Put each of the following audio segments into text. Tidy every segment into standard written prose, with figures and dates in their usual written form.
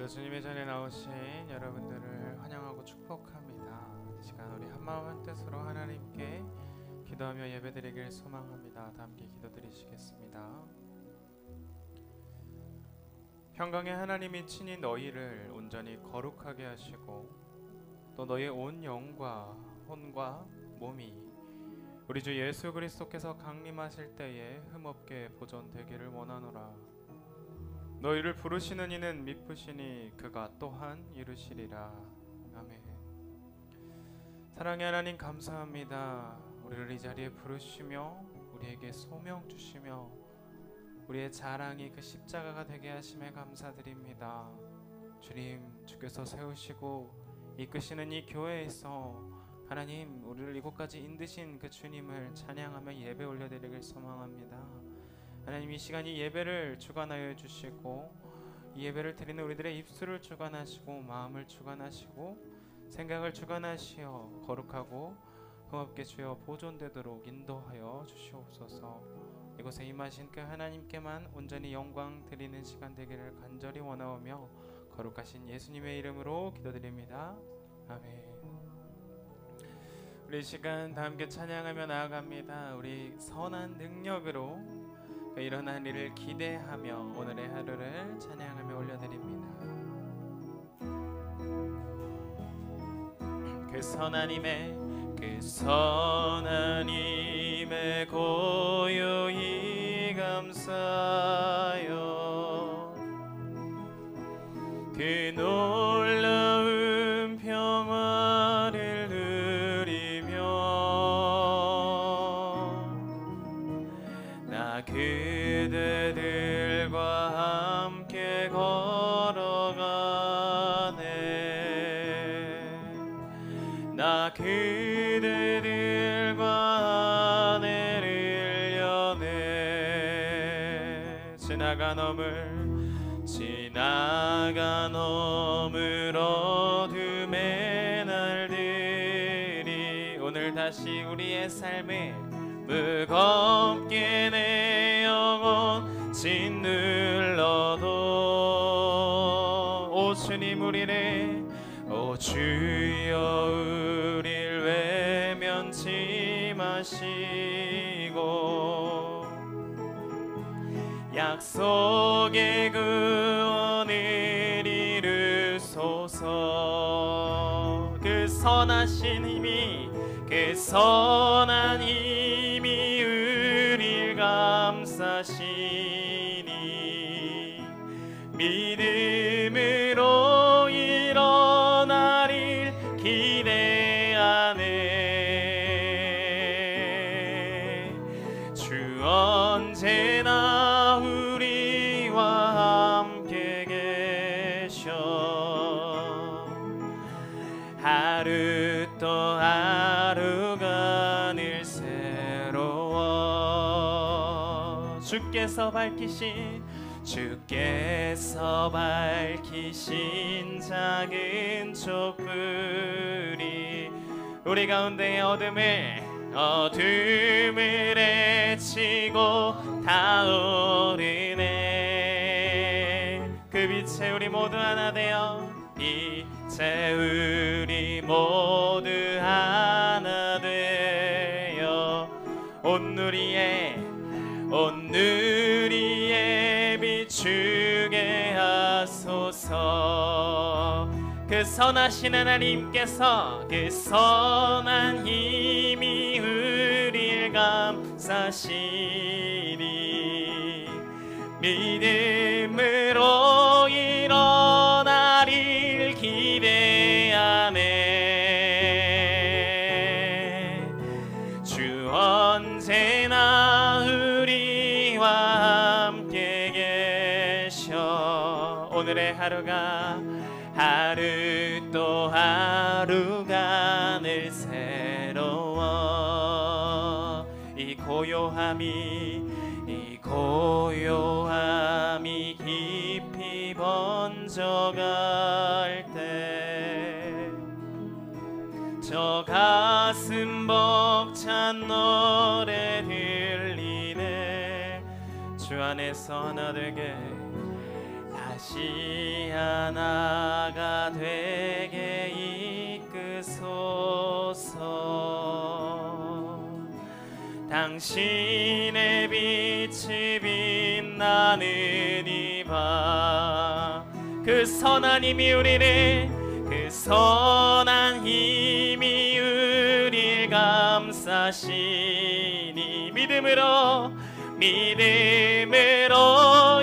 오늘도 주님의 전에 나오신 여러분들을 환영하고 축복합니다. 이 시간 우리 한마음 한뜻으로 하나님께 기도하며 예배드리길 소망합니다. 다 함께 기도드리시겠습니다. 평강의 하나님이 친히 너희를 온전히 거룩하게 하시고 또 너희의 온 영과 혼과 몸이 우리 주 예수 그리스도께서 강림하실 때에 흠없게 보존되기를 원하노라. 너희를 부르시는 이는 미쁘시니 그가 또한 이루시리라. 아멘. 사랑의 하나님 감사합니다. 우리를 이 자리에 부르시며 우리에게 소명 주시며 우리의 자랑이 그 십자가가 되게 하심에 감사드립니다. 주님, 주께서 세우시고 이끄시는 이 교회에서 하나님 우리를 이곳까지 인도신 그 주님을 찬양하며 예배 올려드리길 소망합니다. 하나님, 이 시간 이 예배를 주관하여 주시고 이 예배를 드리는 우리들의 입술을 주관하시고 마음을 주관하시고 생각을 주관하시어 거룩하고 흠없게 주여 보존되도록 인도하여 주시옵소서. 이곳에 임하신 그 하나님께만 온전히 영광 드리는 시간 되기를 간절히 원하오며 거룩하신 예수님의 이름으로 기도드립니다. 아멘. 우리 이 시간 다 함께 찬양하며 나아갑니다. 우리 선한 능력으로 그 일어난 일을 기대하며 오늘의 하루를 찬양하며 올려드립니다. 그 선한 힘에 고요히 감사하여 그 놀라운 평화를 누리며 나 그대들과 함께 걸어가네. 나 그대들과 하늘을 여네. 지나간 어물 어둠의 날들이 오늘 다시 우리의 삶에 무겁게 내 영혼 짓눌러도 오 주님 오 주여 우릴 외면치 마시고 약속의 구원을 이루소서. 그 선한 힘이 우릴 감싸시니 믿음으로 일어나릴 기대하네. 주 언제나 우리와 함께 계셔 하루 또 하루가 늘 새로워. 주께서 밝히신 작은 촛불이 우리 가운데 어둠을 헤치고 타오르네. 그 빛에 우리 모두 하나 되어 온 누리에 비추게 하소서. 그 선하신 하나님께서 그 선한 힘이 우릴 감싸시니 믿음으로 일어나릴 기대하네. 주 언제나 우리와 함께 계셔. 오늘의 하루 또 하루가 늘 새로워. 이 고요함이 깊이 번져갈 때 저 가슴 벅찬 노래 들리네. 주 안에서 하나 되게 다시 하나가 되게 이끄소서. 당신의 빛이 빛나는 이 밤, 그 선한 힘이 우리를, 그 선한 힘이 우리를 감싸시니 믿음으로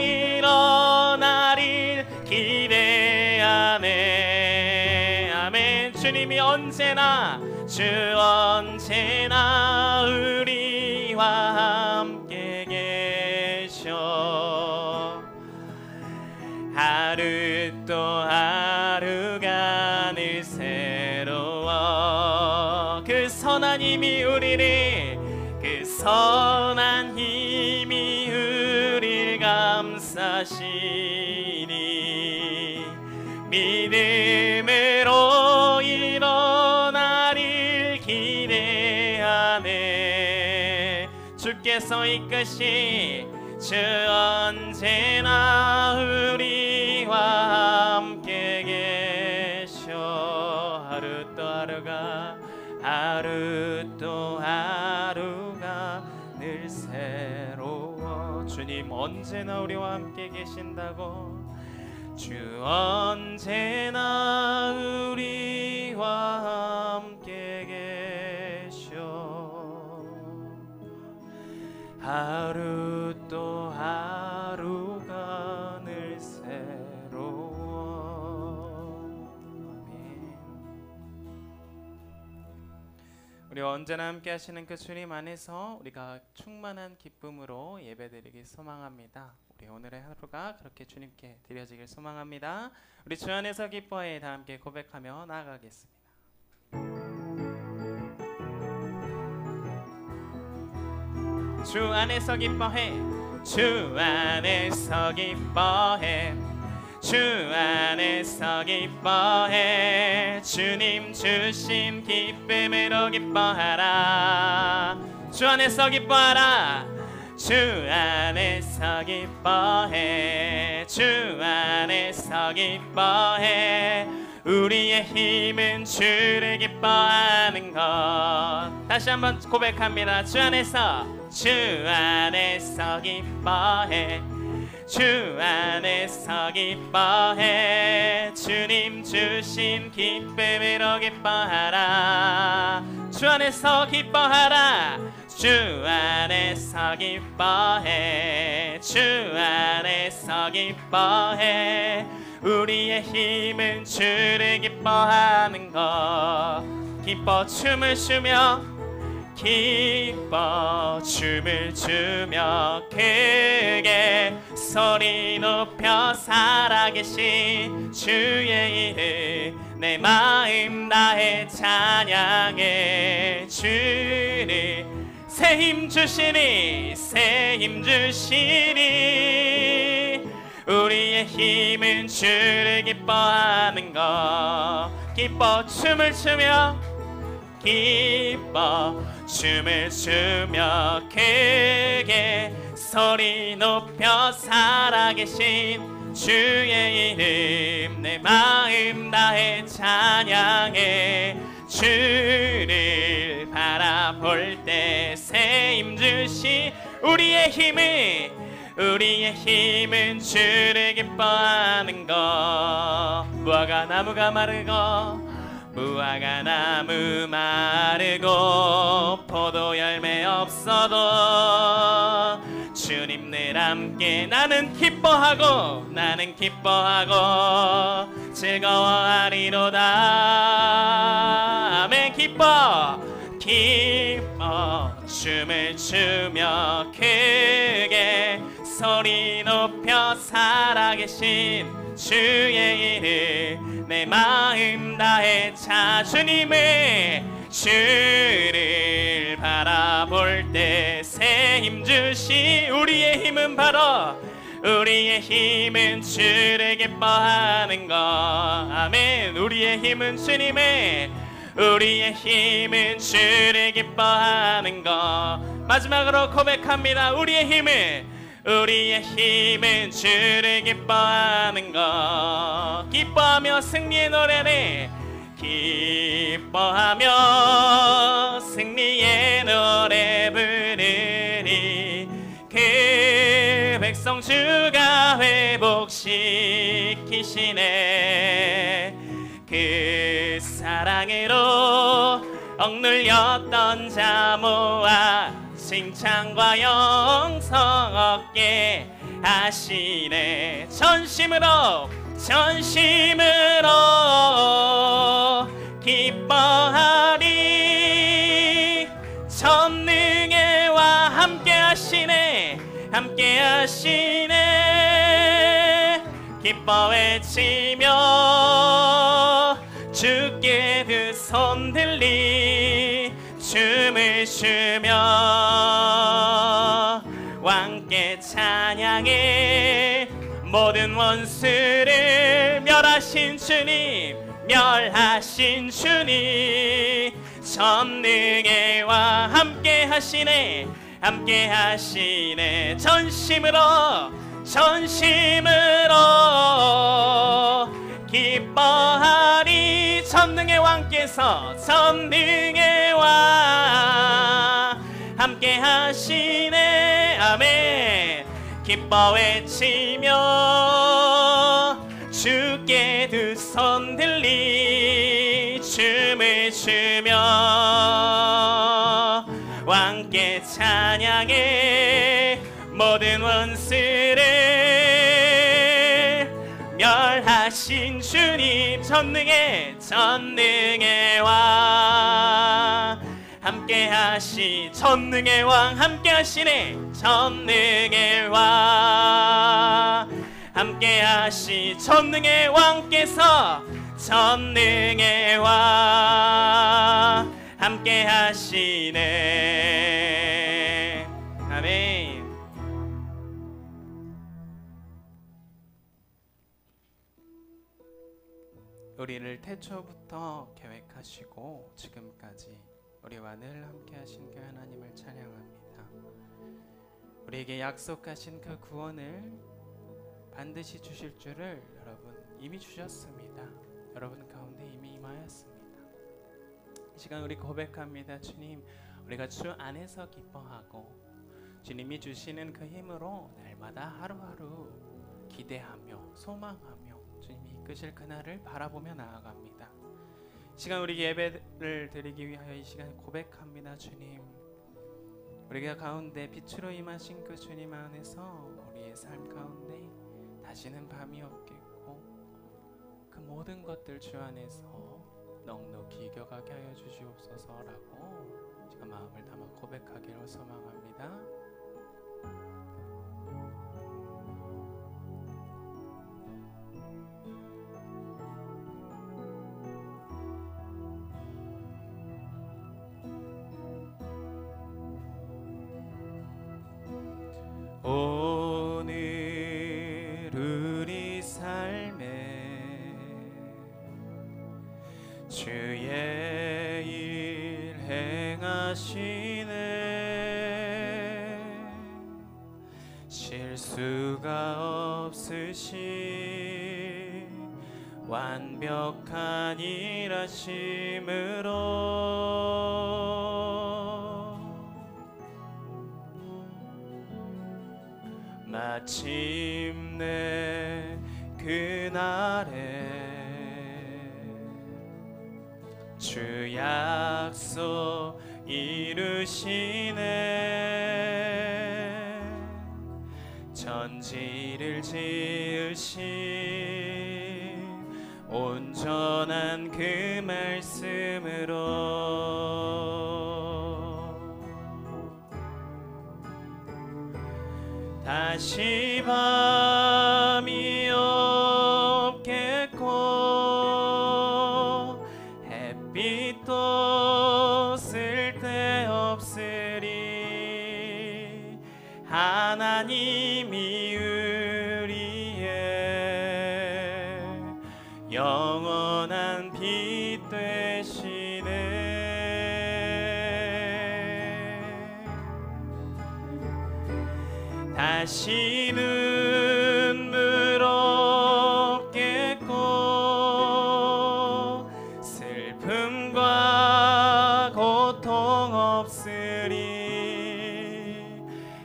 일어나릴 기대하네. 아멘. 주님이 언제나, 주 언제나 우리와 함께 계셔. 하루 또 하루가 늘 새로워. 그 선한 힘이 우리를, 그 선한 힘이 우리를 감싸시니 믿음으로 일어나릴 기대하네. 주께서 이끄시, 주 언제나 우리와 함께 계셔. 하루 또 하루가, 하루 또 하루가 늘 새로워. 주님 언제나 우리와 함께 계신다고. 주 언제나 우리와 함께 계셔. 하루 또 하루가 늘 새로워. 아멘. 우리 언제나 함께 하시는 그 주님 안에서 우리가 충만한 기쁨으로 예배드리길 소망합니다. 우리 오늘의 하루가 그렇게 주님께 드려지길 소망합니다. 우리 주 안에서 기뻐해 다 함께 고백하며 나아가겠습니다. 주 안에서 기뻐해, 주 안에서 기뻐해, 주 안에서 기뻐해. 주님 주신 기쁨으로 기뻐하라. 주 안에서 기뻐하라. 주 안에서 기뻐해, 주 안에서 기뻐해. 우리의 힘은 주를 기뻐하는 것. 다시 한번 고백합니다. 주 안에서, 주 안에서 기뻐해, 주 안에서 기뻐해. 주님 주신 기쁨으로 기뻐하라. 주 안에서 기뻐하라. 주 안에서 기뻐해, 주 안에서 기뻐해. 우리의 힘은 주를 기뻐하는 것. 기뻐 춤을 추며, 기뻐 춤을 추며 크게 소리 높여 살아계신 주의 이름 내 마음 다해 찬양해. 주를 새 힘 주시니, 새 힘 주시니. 우리의 힘은 주를 기뻐하는 것. 기뻐 춤을 추며, 기뻐 춤을 추며 크게 소리 높여 살아계신 주의 이름 내 마음 다해 찬양해. 주를 바라볼 때 새 힘 주시. 우리의 힘은 주를 기뻐하는 것. 무화과 나무가 마르고, 무화과 나무 마르고 포도 열매 없어도 주님 늘 함께 나는 기뻐하고 즐거워하리로다. 아멘. 기뻐 춤을 추며 크게 소리 높여 살아계신 주의 이름 내 마음 다해 주를 바라볼 때 새 힘 주시. 우리의 힘은 주를 기뻐하는 것. 아멘. 우리의 힘은 주를 기뻐하는 것. 마지막으로 고백합니다. 우리의 우리의 힘은 주를 기뻐하는 것. 기뻐하며 승리의 노래를, 기뻐하며 승리의 노래 부르리. 그 백성 주가 회복시키시네. 그 사랑으로 억눌렸던 자 모아 칭찬과 영성 얻게 하시네. 전심으로 기뻐하리. 전능의 와 함께 하시네. 함께 하시네. 기뻐 외치며 주께 두 손 들리 춤을 추며 왕께 찬양해. 모든 원수를 멸하신 주님, 멸하신 주님. 전능의 왕 함께 하시네. 함께 하시네. 전심으로 기뻐하리. 전능의 왕께서, 전능의 왕 함께 하시네. 아멘. 기뻐 외치며 주께 두 손 들리 춤을 추며 왕께 찬양해. 모든 원수를 멸하신 주님, 전능의 왕 함께 하시. 전능의 왕 함께 하시네. 전능의 왕 함께 하시. 전능의 왕께서, 전능의 왕 함께 하시네. 아멘. 우리를 태초부터 계획하시고 지금까지 우리와 늘 함께 하신 그 하나님을 찬양합니다. 우리에게 약속하신 그 구원을 반드시 주실 줄을 여러분 이미 주셨습니다. 여러분 가운데 이미 임하였습니다. 이 시간 우리 고백합니다. 주님, 우리가 주 안에서 기뻐하고 주님이 주시는 그 힘으로 날마다 하루하루 기대하며 소망하며 주님이 이끄실 그날을 바라보며 나아갑니다. 이 시간 우리 예배를 드리기 위하여 이 시간 고백합니다. 주님, 우리가 가운데 빛으로 임하신 그 주님 안에서 우리의 삶 가운데 다시는 밤이 없겠고 그 모든 것들 주 안에서 넉넉히 이겨가게 하여 주시옵소서라고 제가 마음을 담아 고백하기를 소망합니다. 오늘 우리 삶에 주의 일 행하시네. 실수가 없으신 완벽한 일하심으로 마침내 그날에 주 약속 이루시네. 천지를 지으신 온전한 그 말씀으로 다시 밤이 없겠고 햇빛도 쓸데없으리. 하나님이 우리의 영원한 빛 되시네. 다시 눈물 없겠고 슬픔과 고통 없으리.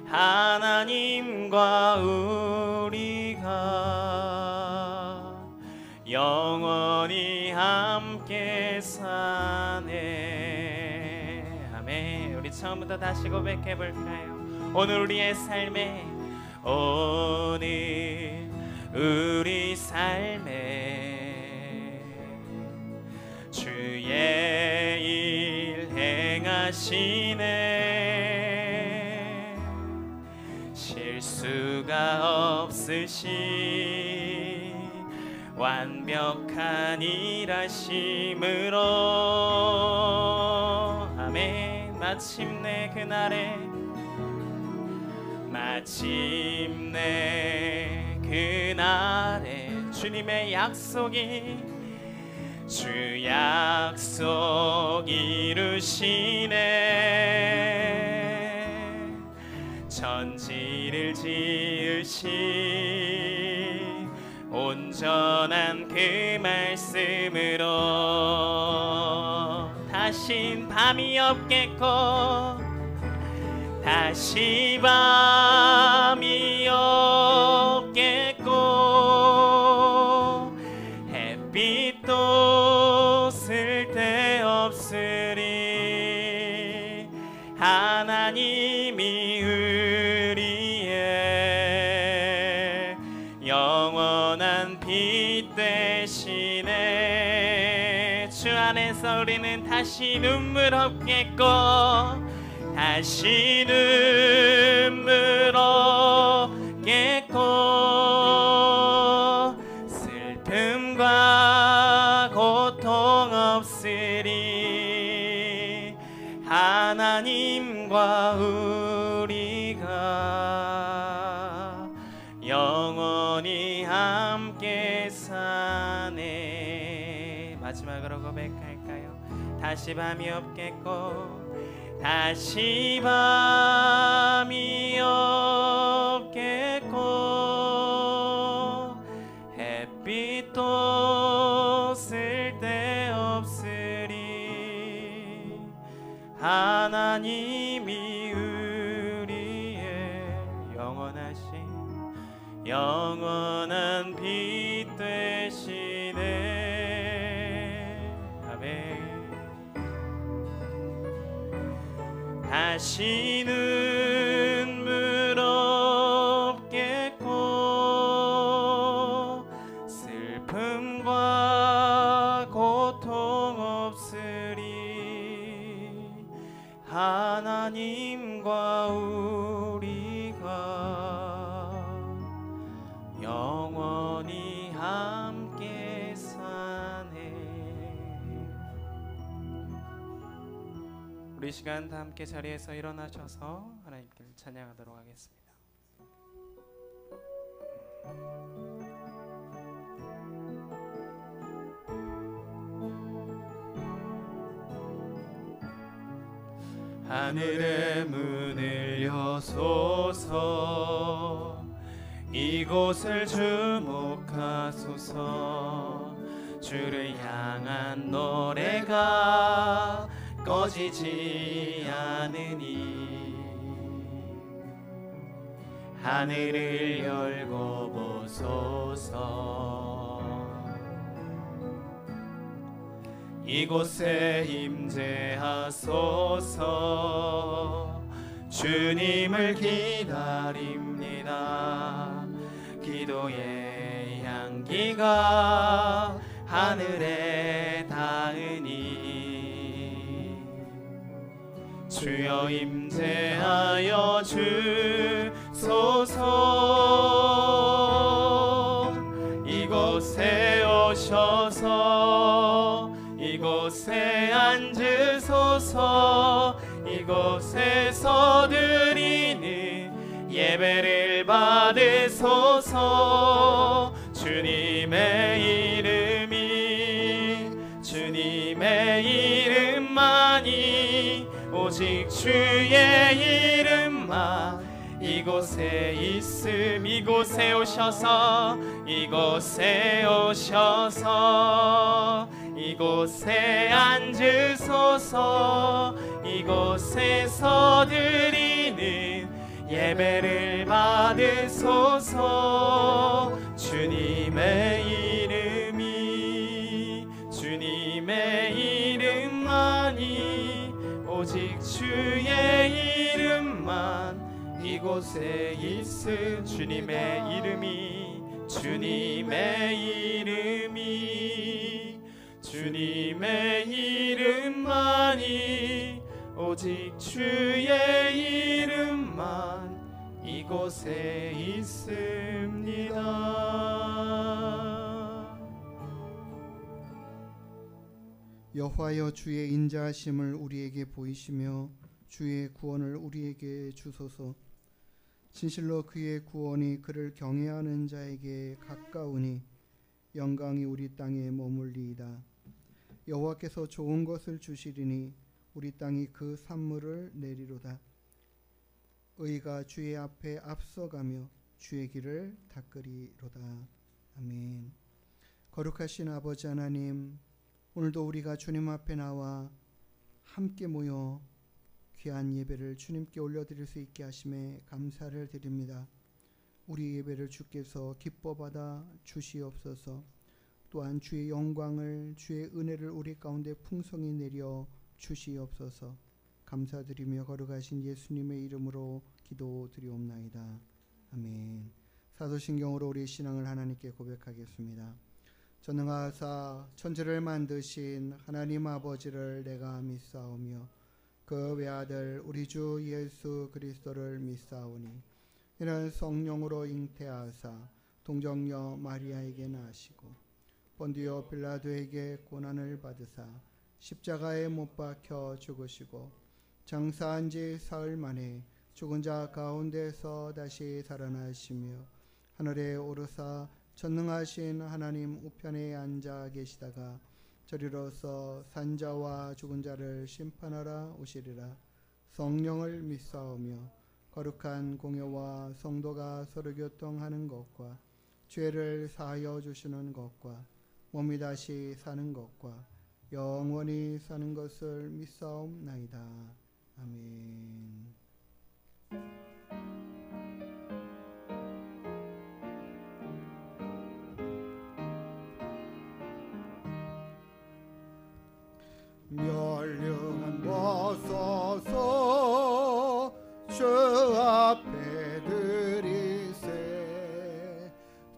하나님과 우리가 영원히 함께 사네. 아멘. 우리 처음부터 다시 고백해 볼까요? 오늘 우리의 삶에, 오늘 우리 삶에 주의 일 행하시네. 실수가 없으시 완벽한 일하심으로. 아멘. 마침내 그날에, 마침내 그날에 주님의 약속이, 주 약속 이루시네. 천지를 지으신 온전한 그 말씀으로 다신 밤이 없겠고 다시 밤이 없겠고 햇빛도 쓸데없으리. 하나님이 우리의 영원한 빛 되시네. 주 안에서 우리는 다시 눈물 없겠고 다시 눈물 없겠고 슬픔과 고통 없으리. 하나님과 우리가 영원히 함께 사네. 마지막으로 고백할까요? 다시 밤이 없겠고 다시 밤이 없겠고 햇빛도 쓸데없으리. 하나님이 우리의 영원한 빛 되시네. 아멘. 다시 눈물 없겠고 슬픔과 고통 없으리. 하나님과 우리가 영원히 함께 사네. 우리 시간 다 함께 자리에서 일어나셔서 하나님께 찬양하도록 하겠습니다. 하늘의 문을 여소서 이곳을 주목하소서. 주를 향한 노래가 꺼지지 않으니 하늘을 열고 보소서. 이곳에 임재하소서. 주님을 기다립니다. 기도의 향기가 하늘에 닿으니 주여 임재하여 주소서. 이곳에 오셔서 이곳에 앉으소서. 이곳에서 드리는 예배를 받으소서. 주님의 이름만이 오직 주의 이름만 이곳에 있음. 이곳에 오셔서 이곳에 오셔서 이곳에 앉으소서. 이곳에서 드리는 예배를 받으소서. 주님의 이름만이 오직 주의 이름만 이곳에 있음. 주님의 이름만이 오직 주의 이름만 이곳에 있습니다. 여호와여, 주의 인자하심을 우리에게 보이시며 주의 구원을 우리에게 주소서. 진실로 그의 구원이 그를 경외하는 자에게 가까우니 영광이 우리 땅에 머물리이다. 여호와께서 좋은 것을 주시리니 우리 땅이 그 산물을 내리로다. 의가 주의 앞에 앞서가며 주의 길을 닦으리로다. 아멘. 거룩하신 아버지 하나님, 오늘도 우리가 주님 앞에 나와 함께 모여 귀한 예배를 주님께 올려드릴 수 있게 하심에 감사를 드립니다. 우리 예배를 주께서 기뻐 받아 주시옵소서. 또한 주의 영광을, 주의 은혜를 우리 가운데 풍성히 내려 주시옵소서. 감사드리며 거룩하신 예수님의 이름으로 기도드리옵나이다. 아멘. 사도신경으로 우리 신앙을 하나님께 고백하겠습니다. 전능하사 천지를 만드신 하나님 아버지를 내가 믿사오며 그 외아들 우리 주 예수 그리스도를 믿사오니 이는 성령으로 잉태하사 동정녀 마리아에게 나시고 본디오 빌라도에게 고난을 받으사 십자가에 못 박혀 죽으시고 장사한 지 사흘 만에 죽은 자 가운데서 다시 살아나시며 하늘에 오르사 전능하신 하나님 우편에 앉아 계시다가 저리로서 산자와 죽은 자를 심판하러 오시리라. 성령을 믿사오며 거룩한 공회와 성도가 서로 교통하는 것과 죄를 사하여 주시는 것과 몸이 다시 사는 것과 영원히 사는 것을 믿사옵나이다. 아멘. 멸류관 벗어서 주 앞에 드리세.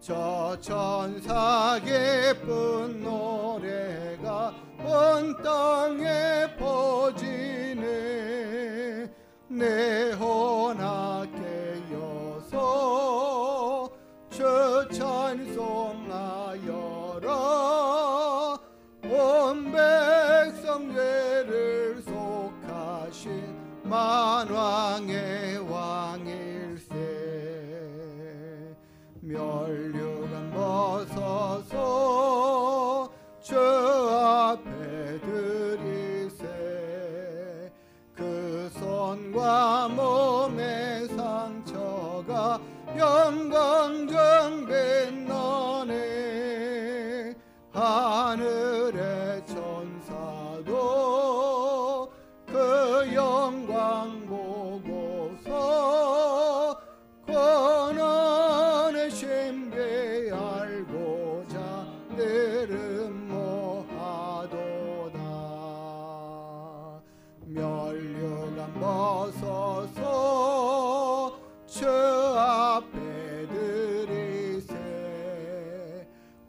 저 천사 기쁜 노래가 온 땅에 퍼지네. 내 혼합게 여서 주 찬송하여라. 온 백성 죄를 속하신 만왕의 왕일세. 멸류관 벗어서 주 앞에 드리세. 그 손과 몸의 상처가 영광 빛나네. 하늘의 천사도 그 영광 보고서 권한의 신비 알고자 내름 모하도다. 멸류관 벗어서 주 앞에 드리세.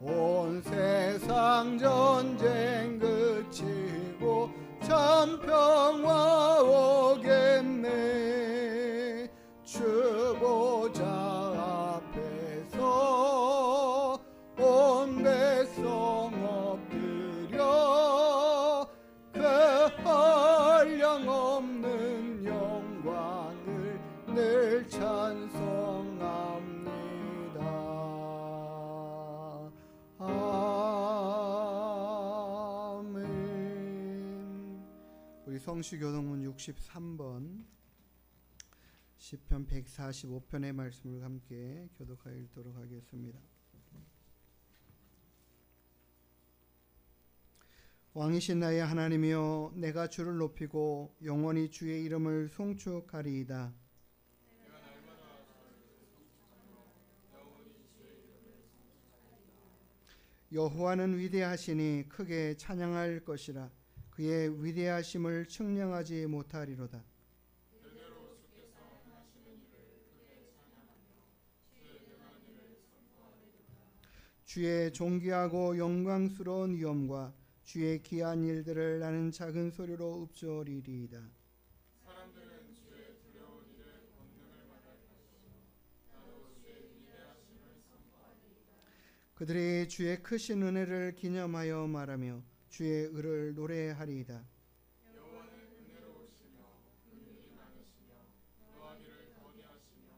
온 세상 전쟁 그치고 참 평화 오겠네. 주 보좌 앞에서 온 백성 엎드려 그 한량없는 영광을 늘 찬송합니다. 아멘. 우리 성시교동문 63번 시편 145편의 말씀을 함께 교독하여 읽도록 하겠습니다. 왕이신 나의 하나님이여, 내가 주를 높이고 영원히 주의 이름을 송축하리이다. 여호와는 위대하시니 크게 찬양할 것이라. 그의 위대하심을 측량하지 못하리로다. 주의 존귀하고 영광스러운 위엄과 주의 기한 일들을 나는 작은 소리로 읊조리리이다. 사람들은 주의 두려운 일에 권능을 말할 것이요 나도 주의 위대하심을 선포하리이다. 그들이 주의 크신 은혜를 기념하여 말하며 주의 의를 노래하리이다. 여호와는 은혜로우시며 긍휼이 많으시며 노하기를 거디하시며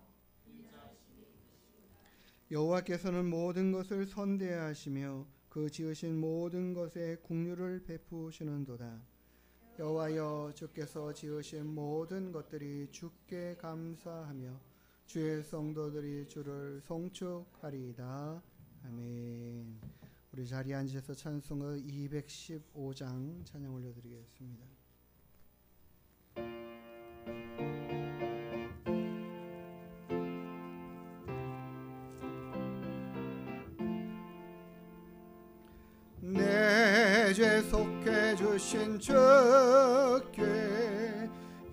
인자하심이 크시도다. 여호와께서는 모든 것을 선대하시며 그 지으신 모든 것에 긍휼을 베푸시는도다. 여호와여, 주께서 지으신 모든 것들이 주께 감사하며 주의 성도들이 주를 송축하리이다. 아멘. 우리 자리에 앉으셔서 찬송의 215장 찬양 올려드리겠습니다. 내 죄 속해 주신 주께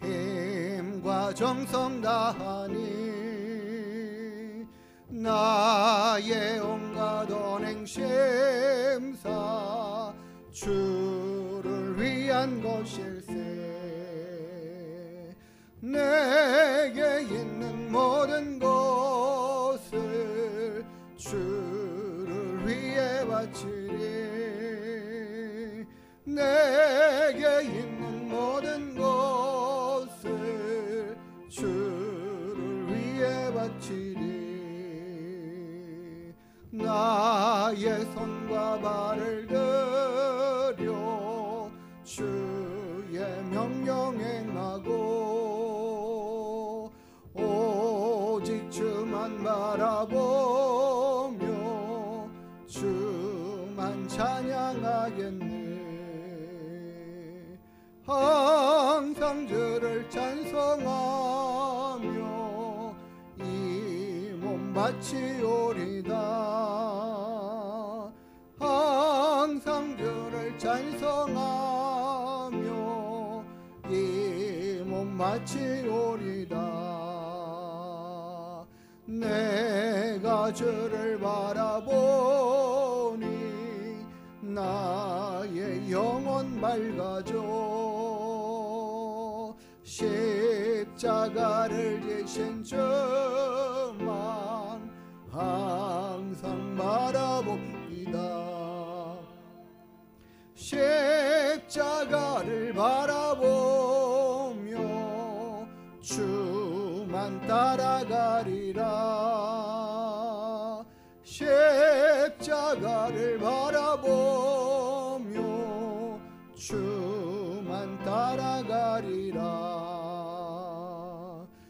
힘과 정성 다하니 나의 온갖 언행 심사 주를 위한 것일세. 내게 있는 모든 것을 주를 위해 바치리. 내게 있는 모든 것을 주를 위해 바치리. 나의 손과 발을 들여 주의 명령 행하고 오직 주만 바라보며 주만 찬양하겠네. 항상 주를 찬송하며 이 몸 바치오리다. 항상 주를 찬송하며 이 몸 바치오리다. 내가 주를 바라보니 나의 영혼 밝아져. 십자가를 지신 주만 항상 바라봅니다. 십자가를 바라보며 주만 따라가리라. 십자가를 바라보며 주만 따라가리라.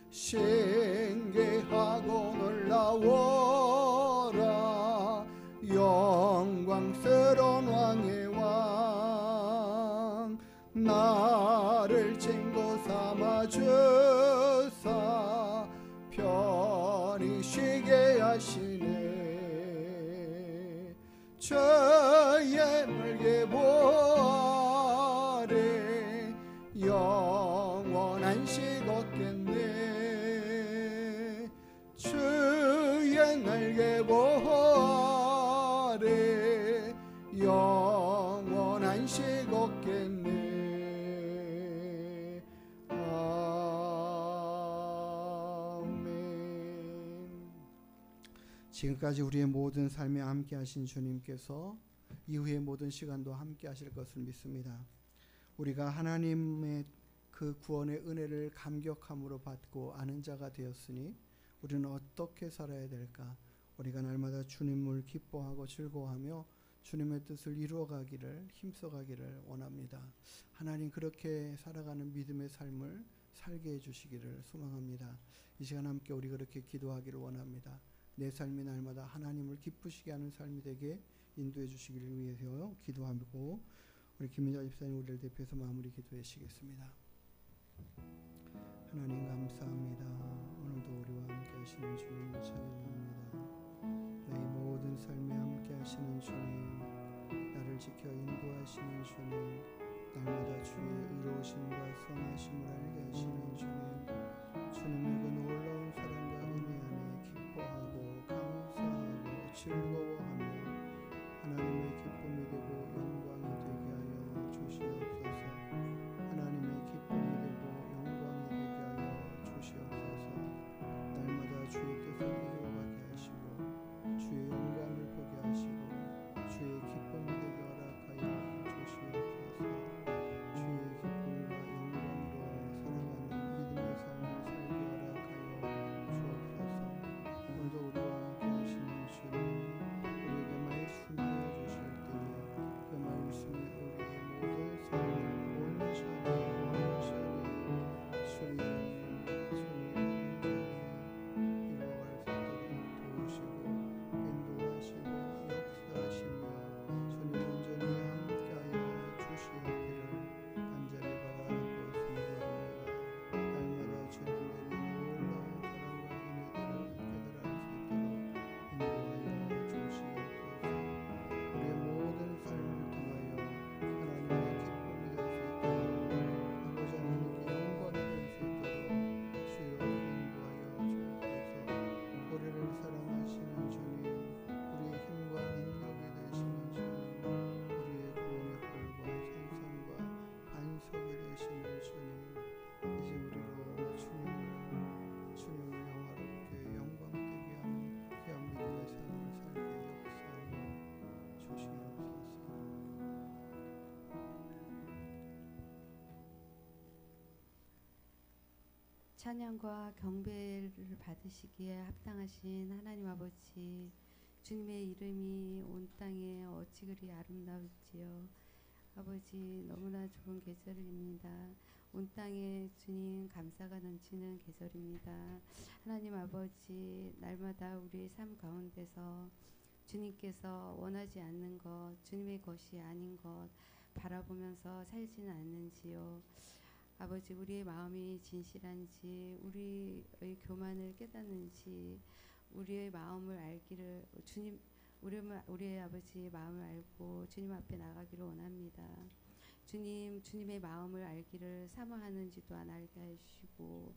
신기하고 놀라워라. 영광스러운 왕의 왕, 나를 친구 삼아 주사 편히 쉬게 하시네. 주의 물개 보아래 영원한 식 얻겠네. 주의 날개 보아래 영원한 식 얻겠네. 아멘. 지금까지 우리의 모든 삶에 함께 하신 주님께서 이후의 모든 시간도 함께 하실 것을 믿습니다. 우리가 하나님의 그 구원의 은혜를 감격함으로 받고 아는 자가 되었으니 우리는 어떻게 살아야 될까? 우리가 날마다 주님을 기뻐하고 즐거워하며 주님의 뜻을 이루어가기를 힘써가기를 원합니다. 하나님, 그렇게 살아가는 믿음의 삶을 살게 해주시기를 소망합니다. 이 시간 함께 우리 그렇게 기도하기를 원합니다. 내 삶이 날마다 하나님을 기쁘시게 하는 삶이 되게 인도해 주시기를 위해서 기도하고 우리 김민자 집사님 우리를 대표해서 마무리 기도해 주시겠습니다. 하나님 감사합니다. 오늘도 우리와 함께 하시는 주님 찬양합니다. 내 모든 삶에 함께 하시는 주님, 나를 지켜 인도하시는 주님, 날마다 주의 의로우심과 선하심을 알게 하시는 주님, 주님의 그 놀라운 사랑과 은혜 안에 기뻐하고 감사하고 즐거워하며 하나님의 기쁨이 되고 영광이 되게 하여 주시옵소서. 하나님의 기쁨이 되고 영광이 되게 하여 주시옵소서. 날마다 주의 뜻을 이루어가게 하시고 주의 영광을 보게 하시고 주의 기쁨이 되게 허락하여 주시옵소서. 주의 기쁨과 영광으로 살아가는 믿음의 삶을 살게 허락하여 주옵소서. 오늘도 우리와 함께 하시는 주님, 우리에게 말씀하여 주실 때에 그 말씀이 우리의 모든 삶을 온전히 주님 이루어갈 수 있도록 도우시고 인도하시고 역사하시며 주님 온전히 함께하여 주시기를 간절히 바라고 순종합니다. 날마다 주님의 놀라운 사랑과 은혜들을 깨달을 수 있도록 인도하여 주시옵소서. 우리의 모든 삶을 통하여 하나님의 기쁨이 될 수 있도록 아버지 하나님께 영광이 될 수 있도록 주여 인도하여 주옵소서. 우리를 사랑하시는 주님, 우리의 힘과 능력이 되시는 주님, 우리의 구원의 홀과 산성과 반석이 되시는 주님, 이제 우리로 주님을 영화롭게 영광되게 하는 귀한 믿음의 삶을 살게 역사하여 주시옵소서. 찬양과 경배를 받으시기에 합당하신 하나님 아버지, 주님의 이름이 온 땅에 어찌 그리 아름다울지요. 아버지, 너무나 좋은 계절입니다. 온 땅에 주님 감사가 넘치는 계절입니다. 하나님 아버지, 날마다 우리의 삶 가운데서 주님께서 원하지 않는 것, 주님의 것이 아닌 것 바라보면서 살지는 않는지요. 아버지, 우리의 마음이 진실한지, 우리의 교만을 깨닫는지, 우리의 마음을 알기를 우리의 아버지의 마음을 알고 주님 앞에 나가기를 원합니다. 주님의 마음을 알기를 사모하는지 또한 알게 하시고,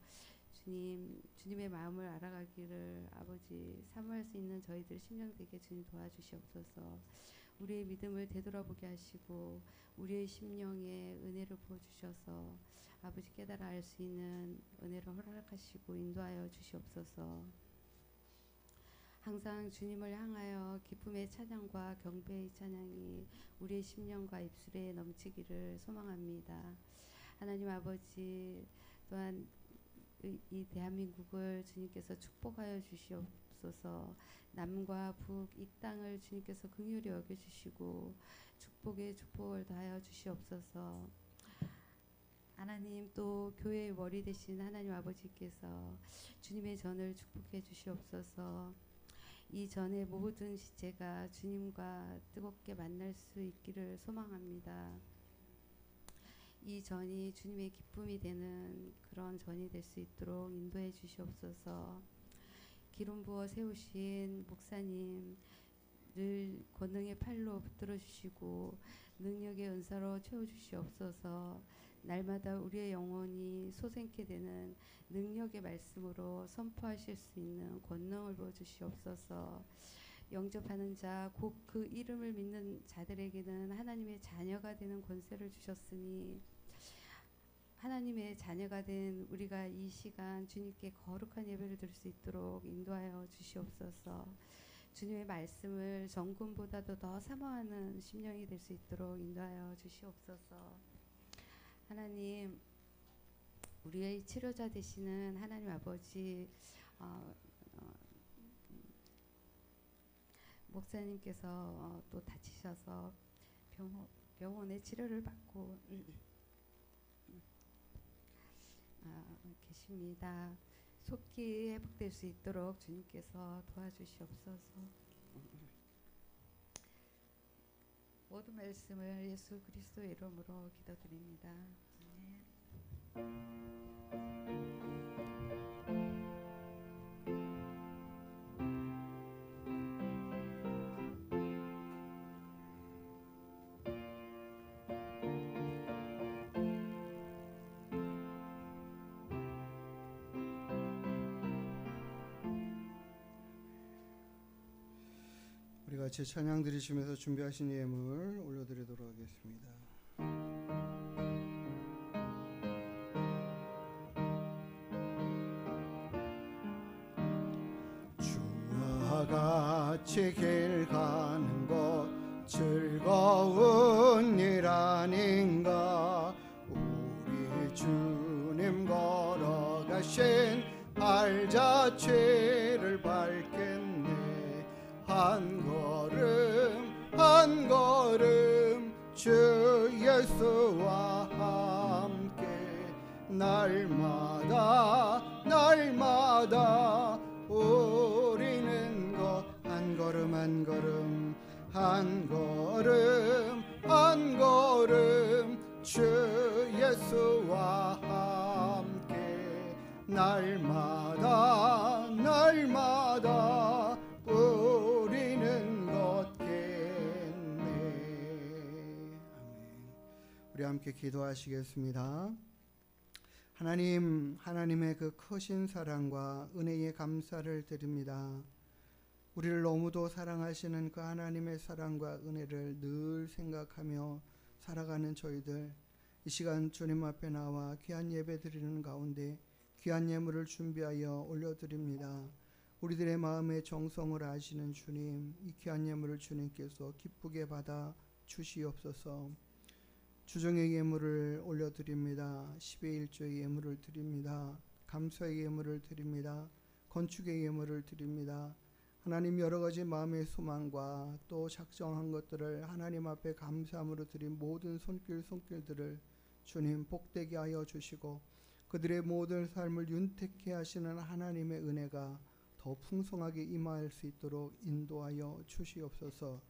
주님의 마음을 알아가기를 아버지 사모할 수 있는 저희들 심령 되게 주님 도와주시옵소서. 우리의 믿음을 되돌아보게 하시고 우리의 심령에 은혜를 부어주셔서 아버지 깨달아 알 수 있는 은혜를 허락하시고 인도하여 주시옵소서. 항상 주님을 향하여 기쁨의 찬양과 경배의 찬양이 우리의 심령과 입술에 넘치기를 소망합니다. 하나님 아버지, 또한 이 대한민국을 주님께서 축복하여 주시옵소서. 남과 북 이 땅을 주님께서 긍휼히 여겨주시고 축복의 축복을 더하여 주시옵소서. 하나님, 또 교회의 머리 되신 하나님 아버지께서 주님의 전을 축복해 주시옵소서. 이 전의 모든 지체가 주님과 뜨겁게 만날 수 있기를 소망합니다. 이 전이 주님의 기쁨이 되는 그런 전이 될 수 있도록 인도해 주시옵소서. 기름 부어 세우신 목사님 늘 권능의 팔로 붙들어 주시고 능력의 은사로 채워 주시옵소서. 날마다 우리의 영혼이 솟게 되는 능력의 말씀으로 선포하실 수 있는 권능을 부어 주시옵소서. 영접하는 자, 곧 그 이름을 믿는 자들에게는 하나님의 자녀가 되는 권세를 주셨으니 하나님의 자녀가 된 우리가 이 시간 주님께 거룩한 예배를 드릴 수 있도록 인도하여 주시옵소서. 주님의 말씀을 정금보다도 더 사모하는 심령이 될 수 있도록 인도하여 주시옵소서. 하나님, 우리의 치료자 되시는 하나님 아버지, 목사님께서 또 다치셔서 병원에 치료를 받고 계십니다. 속히 회복될 수 있도록 주님께서 도와주시옵소서. 모든 말씀을 예수 그리스도의 이름으로 기도드립니다. 아멘. 우리 같이 찬양 드리시면서 준비하신 예물 올려드리도록 하겠습니다. 주와 같이 길 가는 것 즐거운 일 아닌가. 우리 주님 걸어가신 발 자체를 밟겠네. 한 걸음 한 걸음 주 예수와 함께 날마다 날마다 우리는 한 걸음 한 걸음 한 걸음 한 걸음 주 예수와 함께 날마다 날마다 우리는 걷겠네. 아멘. 우리 함께 기도하시겠습니다. 하나님, 하나님의 그 크신 사랑과 은혜에 감사를 드립니다. 우리를 너무도 사랑하시는 그 하나님의 사랑과 은혜를 늘 생각하며 살아가는 저희들, 이 시간 주님 앞에 나와 귀한 예배 드리는 가운데 귀한 예물을 준비하여 올려드립니다. 우리들의 마음의 정성을 아시는 주님, 이 귀한 예물을 주님께서 기쁘게 받아 주시옵소서. 주정의 예물을 올려드립니다. 10의 1조의 예물을 드립니다. 감사의 예물을 드립니다. 건축의 예물을 드립니다. 하나님, 여러 가지 마음의 소망과 또 작정한 것들을 하나님 앞에 감사함으로 드린 모든 손길들을 주님 복되게 하여 주시고 그들의 모든 삶을 윤택케 하시는 하나님의 은혜가 더 풍성하게 임할 수 있도록 인도하여 주시옵소서.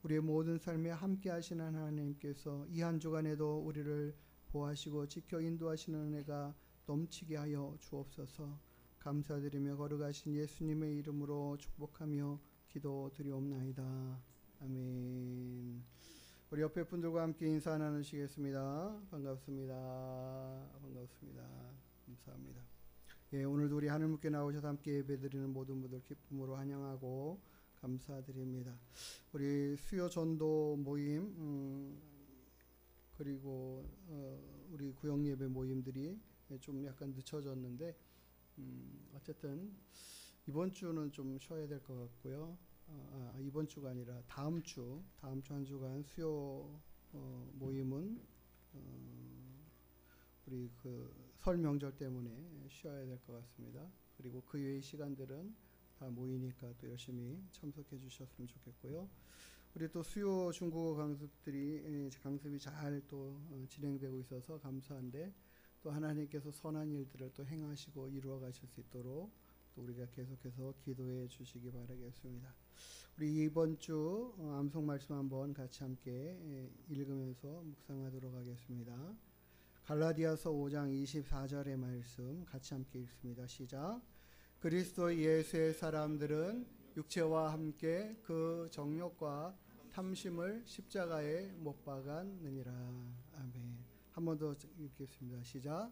우리의 모든 삶에 함께 하시는 하나님께서 이 한 주간에도 우리를 보호하시고 지켜 인도하시는 은혜가 넘치게 하여 주옵소서. 감사드리며 거룩하신 예수님의 이름으로 축복하며 기도드리옵나이다. 아멘. 우리 옆에 분들과 함께 인사 나누시겠습니다. 반갑습니다. 반갑습니다. 감사합니다. 예, 오늘도 우리 하늘문께 나오셔서 함께 예배드리는 모든 분들 기쁨으로 환영하고 감사드립니다. 우리 수요 전도 모임 그리고 우리 구역 예배 모임들이 좀 약간 늦춰졌는데 어쨌든 이번 주는 좀 쉬어야 될 것 같고요. 이번 주가 아니라 다음 주 한 주간 수요 모임은 우리 그 설 명절 때문에 쉬어야 될 것 같습니다. 그리고 그 외의 시간들은 다 모이니까 또 열심히 참석해 주셨으면 좋겠고요. 우리 또 수요 중국어 강습이 잘 또 진행되고 있어서 감사한데 또 하나님께서 선한 일들을 또 행하시고 이루어 가실 수 있도록 또 우리가 계속해서 기도해 주시기 바라겠습니다. 우리 이번 주 암송 말씀 한번 같이 함께 읽으면서 묵상하도록 하겠습니다. 갈라디아서 5장 24절의 말씀 같이 함께 읽습니다. 시작. 그리스도 예수의 사람들은 육체와 함께 그 정욕과 탐심을 십자가에 못 박았느니라. 아멘. 한 번 더 읽겠습니다. 시작.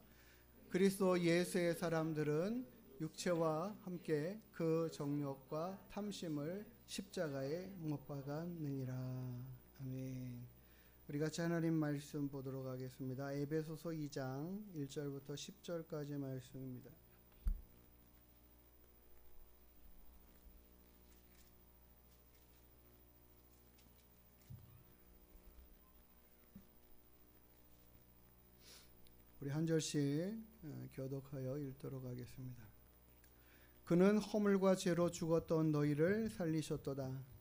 그리스도 예수의 사람들은 육체와 함께 그 정욕과 탐심을 십자가에 못 박았느니라. 아멘. 우리 같이 하나님 말씀 보도록 하겠습니다. 에베소서 2장 1절부터 10절까지 말씀입니다. 우리 한 절씩 교독하여 읽도록 하겠습니다. 그는 허물과 죄로 죽었던 너희를 살리셨도다.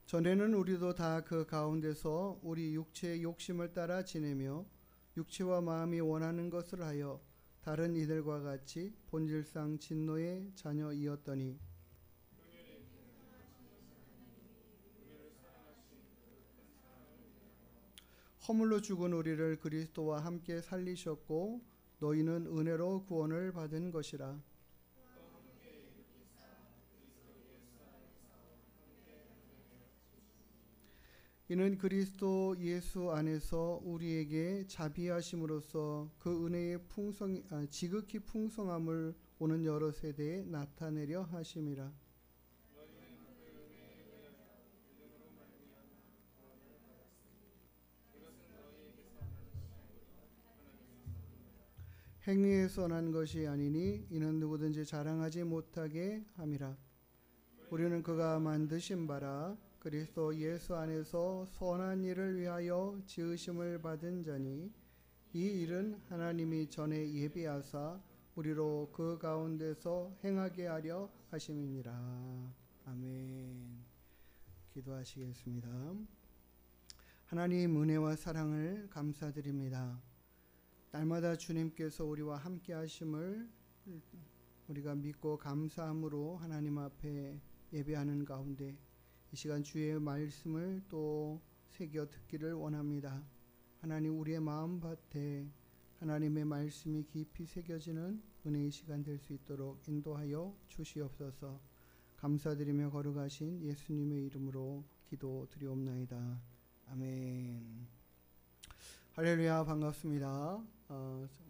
전에는 우리도 다 그 가운데서 우리 육체의 욕심을 따라 지내며 육체와 마음이 원하는 것을 하여 다른 이들과 같이 본질상 진노의 자녀이었더니 허물로 죽은 우리를 그리스도와 함께 살리셨고 너희는 은혜로 구원을 받은 것이라. 이는 그리스도 예수 안에서 우리에게 자비하심으로써 그 은혜의 지극히 풍성함을 오는 여러 세대에 나타내려 하심이라. 행위에서 난 것이 아니니 이는 누구든지 자랑하지 못하게 함이라. 우리는 그가 만드신 바라 그리스도 예수 안에서 선한 일을 위하여 지으심을 받은 자니 이 일은 하나님이 전에 예비하사 우리로 그 가운데서 행하게 하려 하심이니라. 아멘. 기도하시겠습니다. 하나님 은혜와 사랑을 감사드립니다. 날마다 주님께서 우리와 함께 하심을 우리가 믿고 감사함으로 하나님 앞에 예배하는 가운데 이 시간 주의 말씀을 또 새겨 듣기를 원합니다. 하나님 우리의 마음밭에 하나님의 말씀이 깊이 새겨지는 은혜의 시간 될 수 있도록 인도하여 주시옵소서. 감사드리며 거룩하신 예수님의 이름으로 기도드리옵나이다. 아멘. 할렐루야. 반갑습니다.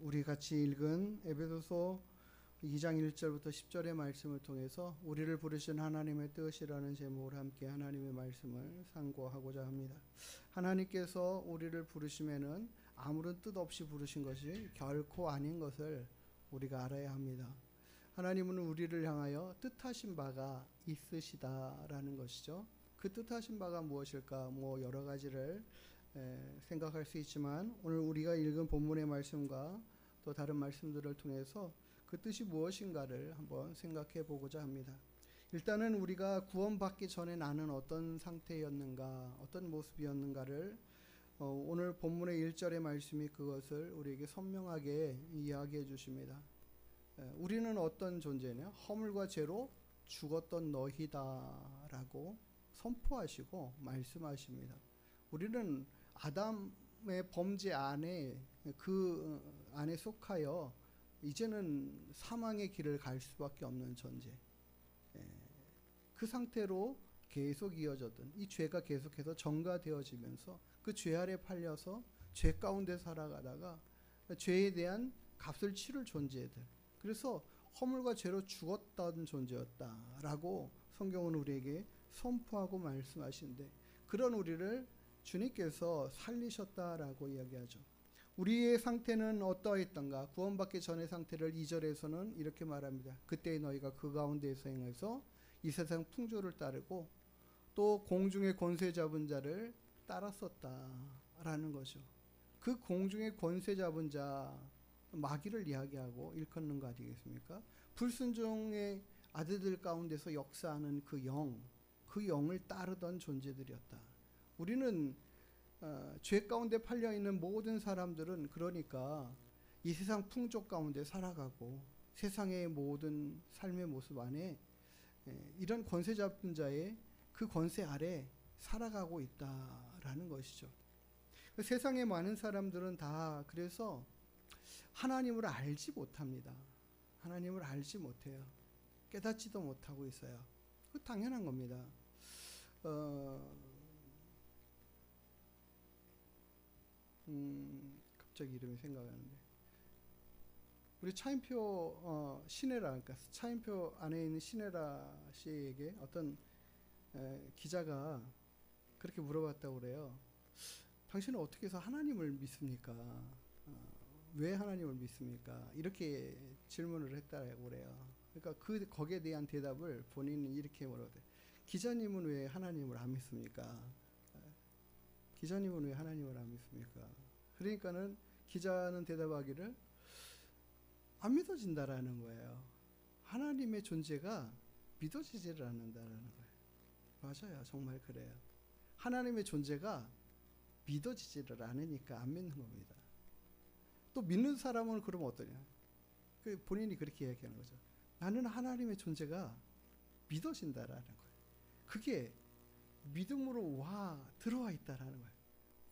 우리 같이 읽은 에베소서 2장 1절부터 10절의 말씀을 통해서 우리를 부르신 하나님의 뜻이라는 제목으로 함께 하나님의 말씀을 상고하고자 합니다. 하나님께서 우리를 부르시면은 아무런 뜻 없이 부르신 것이 결코 아닌 것을 우리가 알아야 합니다. 하나님은 우리를 향하여 뜻하신 바가 있으시다라는 것이죠. 그 뜻하신 바가 무엇일까? 여러 가지를 생각할 수 있지만 오늘 우리가 읽은 본문의 말씀과 또 다른 말씀들을 통해서 그 뜻이 무엇인가를 한번 생각해 보고자 합니다. 일단은 우리가 구원받기 전에 나는 어떤 상태였는가, 어떤 모습이었는가를 오늘 본문의 1절의 말씀이 그것을 우리에게 선명하게 이야기해 주십니다. 우리는 어떤 존재냐? 허물과 죄로 죽었던 너희다라고 선포하시고 말씀하십니다. 우리는 아담의 범죄 안에 그 안에 속하여 이제는 사망의 길을 갈 수밖에 없는 존재. 그 상태로 계속 이어졌던 이 죄가 계속해서 전가되어지면서 그 죄 아래 팔려서 죄 가운데 살아가다가 죄에 대한 값을 치를 존재들. 그래서 허물과 죄로 죽었던 존재였다라고 성경은 우리에게 선포하고 말씀하시는데 그런 우리를 주님께서 살리셨다라고 이야기하죠. 우리의 상태는 어떠했던가? 구원받기 전의 상태를 2절에서는 이렇게 말합니다. 그때 너희가 그 가운데에서 행해서 이 세상 풍조를 따르고 또 공중의 권세 잡은 자를 따랐었다라는 거죠. 그 공중의 권세 잡은 자 마귀를 이야기하고 일컫는 거 아니겠습니까? 불순종의 아들들 가운데서 역사하는 그 영을 따르던 존재들이었다. 우리는 죄 가운데 팔려 있는 모든 사람들은 그러니까 이 세상 풍족 가운데 살아가고 세상의 모든 삶의 모습 안에 이런 권세 잡은 자의 그 권세 아래 살아가고 있다라는 것이죠. 세상의 많은 사람들은 다 그래서 하나님을 알지 못합니다. 하나님을 알지 못해요. 깨닫지도 못하고 있어요. 그 당연한 겁니다. 갑자기 이름이 생각나는데 우리 차인표 신혜라, 그러니까 차인표 안에 있는 신혜라 씨에게 어떤 기자가 그렇게 물어봤다고 그래요. 당신은 어떻게 해서 하나님을 믿습니까? 왜 하나님을 믿습니까? 이렇게 질문을 했다고 그래요. 그러니까 거기에 대한 대답을 본인은 이렇게 물어대. 기자님은 왜 하나님을 안 믿습니까? 기자님은 왜 하나님을 안 믿습니까? 그러니까는 기자는 대답하기를 안 믿어진다라는 거예요. 하나님의 존재가 믿어지지를 않는다라는 거예요. 맞아요. 정말 그래요. 하나님의 존재가 믿어지지를 않으니까 안 믿는 겁니다. 또 믿는 사람은 그러면 어떠냐? 본인이 그렇게 이야기하는 거죠. 나는 하나님의 존재가 믿어진다라는 거예요. 그게 믿음으로 들어와 있다라는 거예요.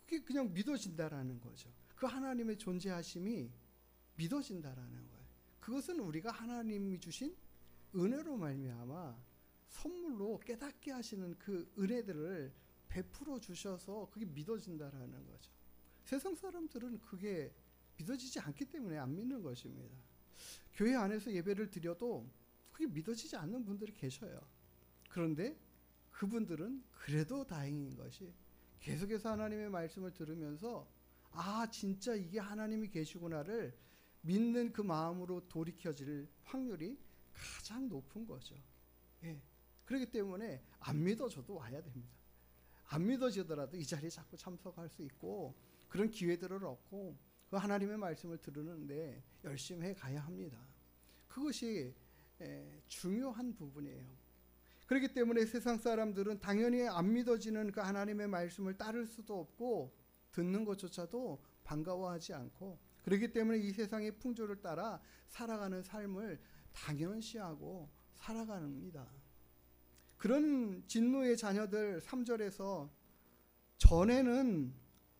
그게 그냥 믿어진다라는 거죠. 그 하나님의 존재하심이 믿어진다라는 거예요. 그것은 우리가 하나님이 주신 은혜로 말미암아 선물로 깨닫게 하시는 그 은혜들을 베풀어 주셔서 그게 믿어진다라는 거죠. 세상 사람들은 그게 믿어지지 않기 때문에 안 믿는 것입니다. 교회 안에서 예배를 드려도 그게 믿어지지 않는 분들이 계셔요. 그런데 그분들은 그래도 다행인 것이 계속해서 하나님의 말씀을 들으면서 진짜 이게 하나님이 계시구나를 믿는 그 마음으로 돌이켜질 확률이 가장 높은 거죠. 예. 그렇기 때문에 안 믿어져도 와야 됩니다. 안 믿어지더라도 이 자리에 자꾸 참석할 수 있고 그런 기회들을 얻고 그 하나님의 말씀을 들으는데 열심히 해 가야 합니다. 그것이 중요한 부분이에요. 그렇기 때문에 세상 사람들은 당연히 안 믿어지는 그 하나님의 말씀을 따를 수도 없고 듣는 것조차도 반가워하지 않고 그렇기 때문에 이 세상의 풍조를 따라 살아가는 삶을 당연시하고 살아갑니다. 그런 진노의 자녀들 3절에서 전에는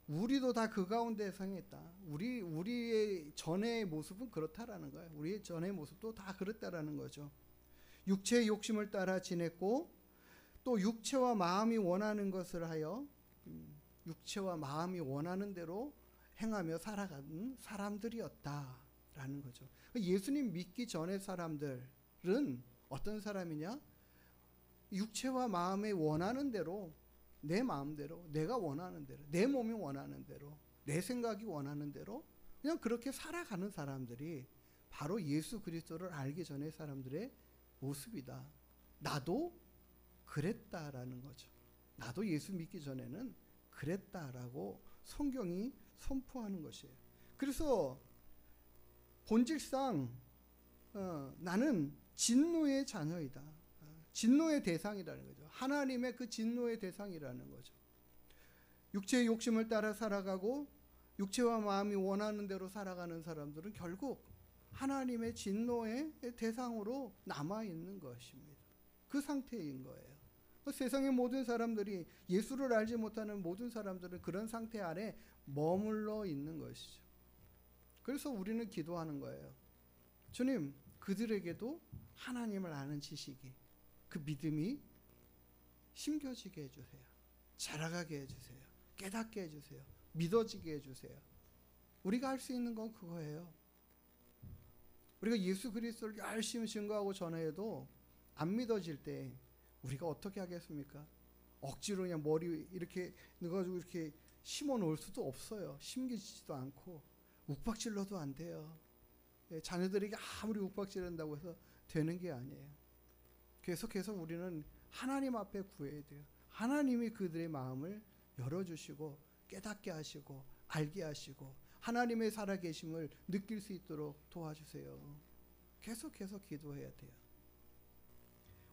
우리도 다 그 가운데 성했다. 우리의 전의 모습은 그렇다라는 거예요. 우리의 전의 모습도 다 그렇다라는 거죠. 육체의 욕심을 따라 지냈고 또 육체와 마음이 원하는 것을 하여 육체와 마음이 원하는 대로 행하며 살아가는 사람들이었다라는 거죠. 예수님 믿기 전의 사람들은 어떤 사람이냐? 육체와 마음이 원하는 대로 내 마음대로 내가 원하는 대로 내 몸이 원하는 대로 내 생각이 원하는 대로 그냥 그렇게 살아가는 사람들이 바로 예수 그리스도를 알기 전의 사람들의 모습이다. 나도 그랬다라는 거죠. 나도 예수 믿기 전에는 그랬다라고 성경이 선포하는 것이에요. 그래서 본질상 나는 진노의 자녀이다. 진노의 대상이라는 거죠. 하나님의 그 진노의 대상이라는 거죠. 육체의 욕심을 따라 살아가고 육체와 마음이 원하는 대로 살아가는 사람들은 결국 하나님의 진노의 대상으로 남아있는 것입니다. 그 상태인 거예요. 세상의 모든 사람들이 예수를 알지 못하는 모든 사람들은 그런 상태 안에 머물러 있는 것이죠. 그래서 우리는 기도하는 거예요. 주님, 그들에게도 하나님을 아는 지식이 그 믿음이 심겨지게 해주세요. 자라가게 해주세요. 깨닫게 해주세요. 믿어지게 해주세요. 우리가 할 수 있는 건 그거예요. 우리가 예수 그리스도를 열심히 증거하고 전해도 안 믿어질 때 우리가 어떻게 하겠습니까? 억지로 그냥 머리 이렇게 넣어가지고 이렇게 심어 놓을 수도 없어요. 심기지도 않고 욱박질러도 안 돼요. 자녀들에게 아무리 욱박질른다고 해서 되는 게 아니에요. 계속해서 우리는 하나님 앞에 구해야 돼요. 하나님이 그들의 마음을 열어주시고 깨닫게 하시고 알게 하시고 하나님의 살아계심을 느낄 수 있도록 도와주세요. 계속해서 기도해야 돼요.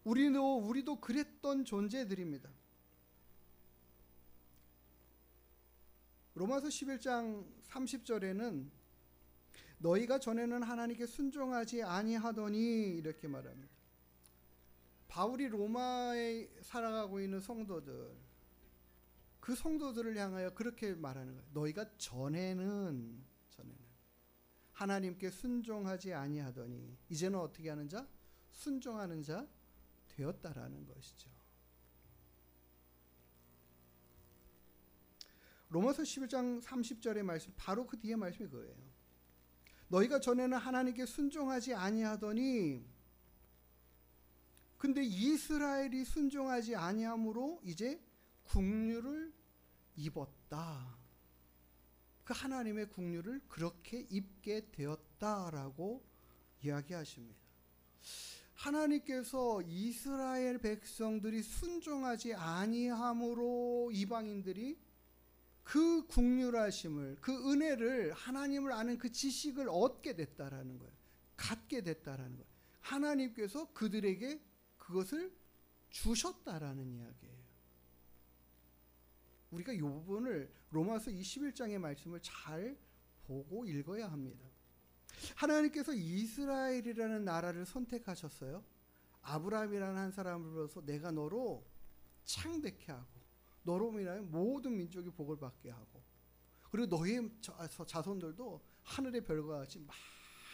우리도 그랬던 존재들입니다. 로마서 11장 30절에는 너희가 전에는 하나님께 순종하지 아니하더니 이렇게 말합니다. 바울이 로마에 살아가고 있는 성도들, 그 성도들을 향하여 그렇게 말하는 거예요. 너희가 전에는 하나님께 순종하지 아니하더니 이제는 어떻게 하는 자? 순종하는 자 되었다라는 것이죠. 로마서 11장 30절의 말씀, 바로 그 뒤에 말씀이 그거예요. 너희가 전에는 하나님께 순종하지 아니하더니 근데 이스라엘이 순종하지 아니함으로 이제 국류를 입었다. 그 하나님의 국류를 그렇게 입게 되었다라고 이야기하십니다. 하나님께서 이스라엘 백성들이 순종하지 아니함으로 이방인들이 그 국률하심을, 그 은혜를, 하나님을 아는 그 지식을 얻게 됐다라는 거예요. 갖게 됐다라는 거예요. 하나님께서 그들에게 그것을 주셨다라는 이야기예요. 우리가 이 부분을 로마서 21장의 말씀을 잘 보고 읽어야 합니다. 하나님께서 이스라엘이라는 나라를 선택하셨어요. 아브라함이라는 한 사람을 불러서 내가 너로 창대케 하고 너로 인하여 모든 민족이 복을 받게 하고 그리고 너의 자손들도 하늘의 별과 같이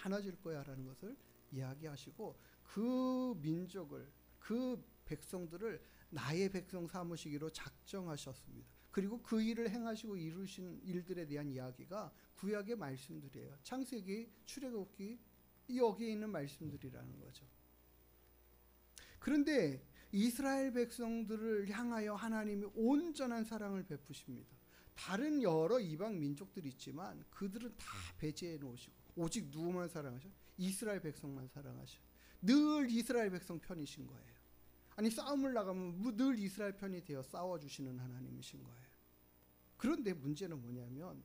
많아질 거야 라는 것을 이야기하시고 그 민족을 그 백성들을 나의 백성 삼으시기로 작정하셨습니다. 그리고 그 일을 행하시고 이루신 일들에 대한 이야기가 구약의 말씀들이에요. 창세기, 출애굽기 여기에 있는 말씀들이라는 거죠. 그런데 이스라엘 백성들을 향하여 하나님이 온전한 사랑을 베푸십니다. 다른 여러 이방 민족들이 있지만 그들은 다 배제해 놓으시고 오직 누구만 사랑하셔? 이스라엘 백성만 사랑하셔. 늘 이스라엘 백성 편이신 거예요. 아니 싸움을 나가면 늘 이스라엘 편이 되어 싸워주시는 하나님이신 거예요. 그런데 문제는 뭐냐면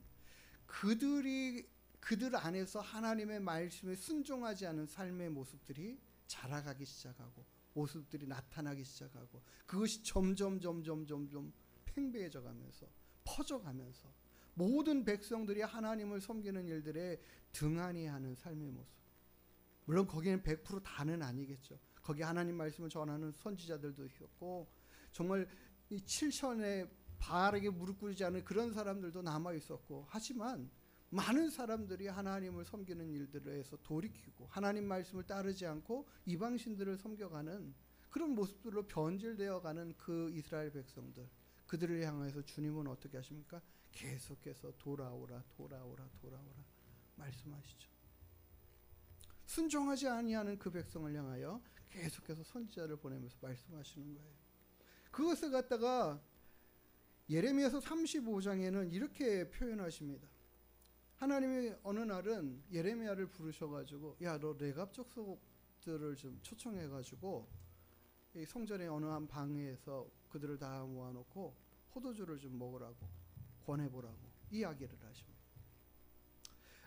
그들 안에서 하나님의 말씀에 순종하지 않은 삶의 모습들이 자라가기 시작하고 모습들이 나타나기 시작하고 그것이 점점 팽배해져 가면서 퍼져가면서 모든 백성들이 하나님을 섬기는 일들에 등한히 하는 삶의 모습. 물론 거기는 100% 다는 아니겠죠. 거기 하나님 말씀을 전하는 선지자들도 있었고 정말 이 7천에 바르게 무릎 꿇지 않은 그런 사람들도 남아 있었고 하지만 많은 사람들이 하나님을 섬기는 일들에서 돌이키고 하나님 말씀을 따르지 않고 이방신들을 섬겨가는 그런 모습들로 변질되어가는 그 이스라엘 백성들 그들을 향해서 주님은 어떻게 하십니까? 계속해서 돌아오라 말씀하시죠. 순종하지 아니하는 그 백성을 향하여 계속해서 선지자를 보내면서 말씀하시는 거예요. 그것을 갖다가 예레미야서 35장에는 이렇게 표현하십니다. 하나님이 어느 날은 예레미야를 부르셔가지고 야 너 레갑 족속들을 좀 초청해가지고 이 성전의 어느 한 방에서 그들을 다 모아놓고 포도주를 좀 먹으라고 권해보라고 이야기를 하십니다.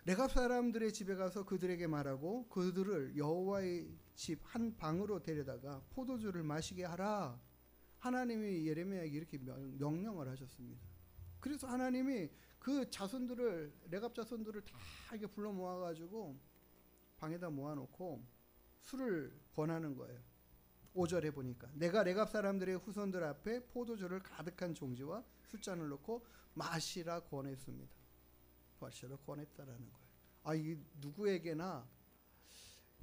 레갑 사람들의 집에 가서 그들에게 말하고 그들을 여호와의 집 한 방으로 데려다가 포도주를 마시게 하라. 하나님이 예레미야에게 이렇게 명령을 하셨습니다. 그래서 하나님이 그 자손들을 레갑 자손들을 다 이렇게 불러 모아가지고 방에다 모아놓고 술을 권하는 거예요. 5절에 보니까 내가 레갑 사람들의 후손들 앞에 포도주를 가득한 종지와 숫잔을 넣고 마시라 권했습니다. 마시라 권했다라는 거예요. 이 누구에게나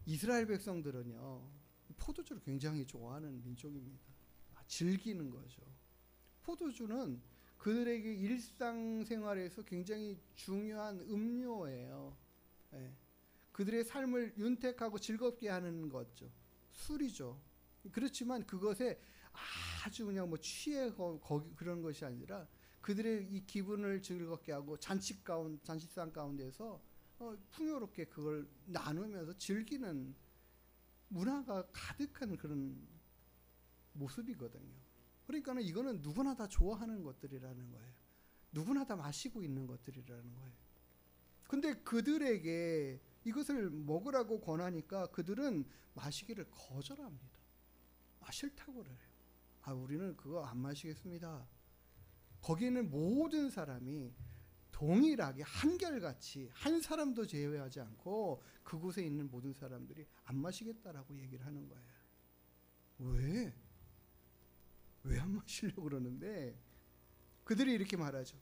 이스라엘 백성들은요 포도주를 굉장히 좋아하는 민족입니다. 즐기는 거죠. 포도주는 그들에게 일상생활에서 굉장히 중요한 음료예요. 그들의 삶을 윤택하고 즐겁게 하는 거죠. 술이죠. 그렇지만 그것에 아주 그냥 뭐 취해서 그런 것이 아니라 그들의 이 기분을 즐겁게 하고 잔치상 가운데서 풍요롭게 그걸 나누면서 즐기는 문화가 가득한 그런 모습이거든요. 그러니까 이거는 누구나 다 좋아하는 것들이라는 거예요. 누구나 다 마시고 있는 것들이라는 거예요. 근데 그들에게 이것을 먹으라고 권하니까 그들은 마시기를 거절합니다. 싫다고 그래요. 우리는 그거 안 마시겠습니다. 거기는 모든 사람이 동일하게 한결같이 한 사람도 제외하지 않고 그곳에 있는 모든 사람들이 안 마시겠다라고 얘기를 하는 거예요. 왜 안 마시려고 그러는데 그들이 이렇게 말하죠.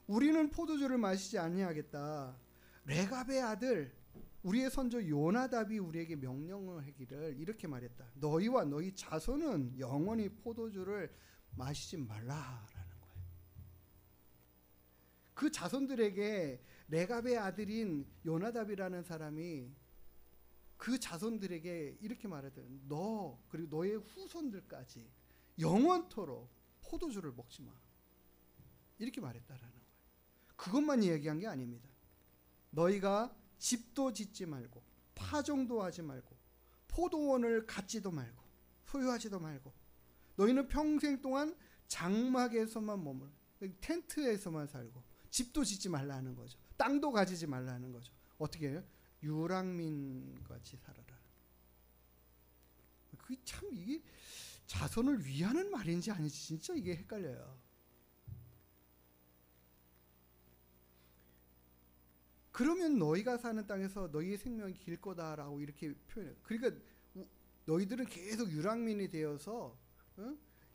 우리는 포도주를 마시지 아니하겠다. 레갑의 아들 우리의 선조 요나답이 우리에게 명령을 하기를 이렇게 말했다. 너희와 너희 자손은 영원히 포도주를 마시지 말라라는 거예요. 그 자손들에게 레갑의 아들인 요나답이라는 사람이 그 자손들에게 이렇게 말했다. 너 그리고 너의 후손들까지 영원토록 포도주를 먹지 마. 이렇게 말했다라는 거예요. 그것만 얘기한 게 아닙니다. 너희가 집도 짓지 말고 파종도 하지 말고 포도원을 갖지도 말고 소유하지도 말고 너희는 평생 동안 장막에서만 머물 텐트에서만 살고 집도 짓지 말라는 거죠. 땅도 가지지 말라는 거죠. 어떻게 해요? 유랑민같이 살아라. 그게 참 이게 자손을 위하는 말인지 아닌지 진짜 이게 헷갈려요. 그러면 너희가 사는 땅에서 너희의 생명이 길 거다라고 이렇게 표현해요. 그러니까 너희들은 계속 유랑민이 되어서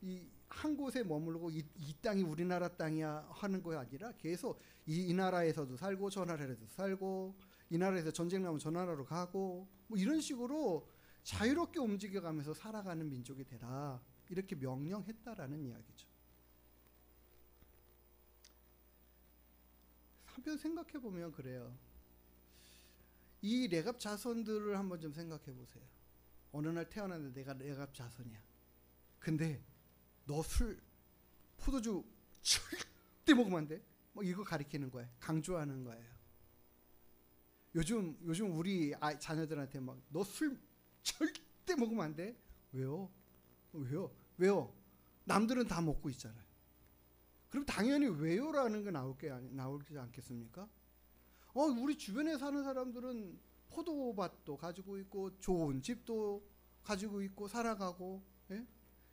이 한 곳에 머물고 이 땅이 우리나라 땅이야 하는 거 아니라 계속 이 나라에서도 살고 저 나라에서도 살고 이 나라에서 전쟁 나면 저 나라로 가고 뭐 이런 식으로 자유롭게 움직여가면서 살아가는 민족이 되라 이렇게 명령했다라는 이야기죠. 한편 생각해 보면 그래요. 이 레갑 자손들을 한번 좀 생각해 보세요. 어느 날 태어났는데 내가 레갑 자손이야. 근데 너 술, 포도주 절대 먹으면 안 돼. 뭐 이거 가리키는 거예요. 강조하는 거예요. 요즘 우리 자녀들한테 막 너 술 절대 먹으면 안 돼. 왜요? 왜요? 남들은 다 먹고 있잖아요. 그럼 당연히 왜요라는 게 나오지 않겠습니까? 우리 주변에 사는 사람들은 포도밭도 가지고 있고 좋은 집도 가지고 있고 살아가고 예?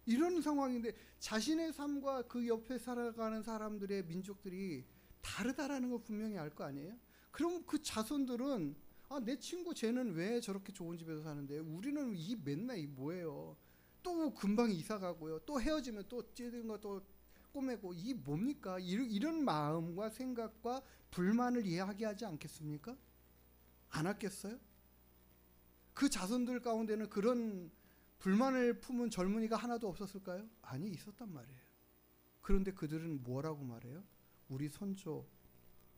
이런 상황인데 자신의 삶과 그 옆에 살아가는 사람들의 민족들이 다르다라는 걸 분명히 알 거 아니에요? 그럼 그 자손들은 내 친구 쟤는 왜 저렇게 좋은 집에서 사는데 우리는 맨날 뭐예요? 또 금방 이사 가고요. 또 헤어지면 또 찌든 거 또 꼬매고 이 뭡니까? 이런 마음과 생각과 불만을 이야기하지 않겠습니까? 안 하겠어요? 그 자손들 가운데는 그런 불만을 품은 젊은이가 하나도 없었을까요? 아니, 있었단 말이에요. 그런데 그들은 뭐라고 말해요? 우리 선조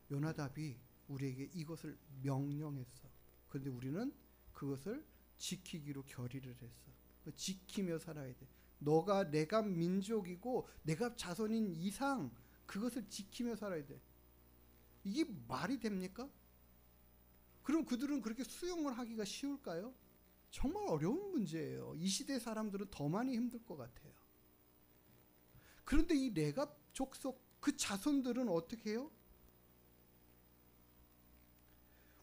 요나답이 우리에게 이것을 명령했어. 그런데 우리는 그것을 지키기로 결의를 했어. 지키며 살아야 돼. 너가 내가 민족이고 내가 자손인 이상 그것을 지키며 살아야 돼. 이게 말이 됩니까? 그럼 그들은 그렇게 수용을 하기가 쉬울까요? 정말 어려운 문제예요. 이 시대 사람들은 더 많이 힘들 것 같아요. 그런데 이 레갑 족속 그 자손들은 어떻게 해요?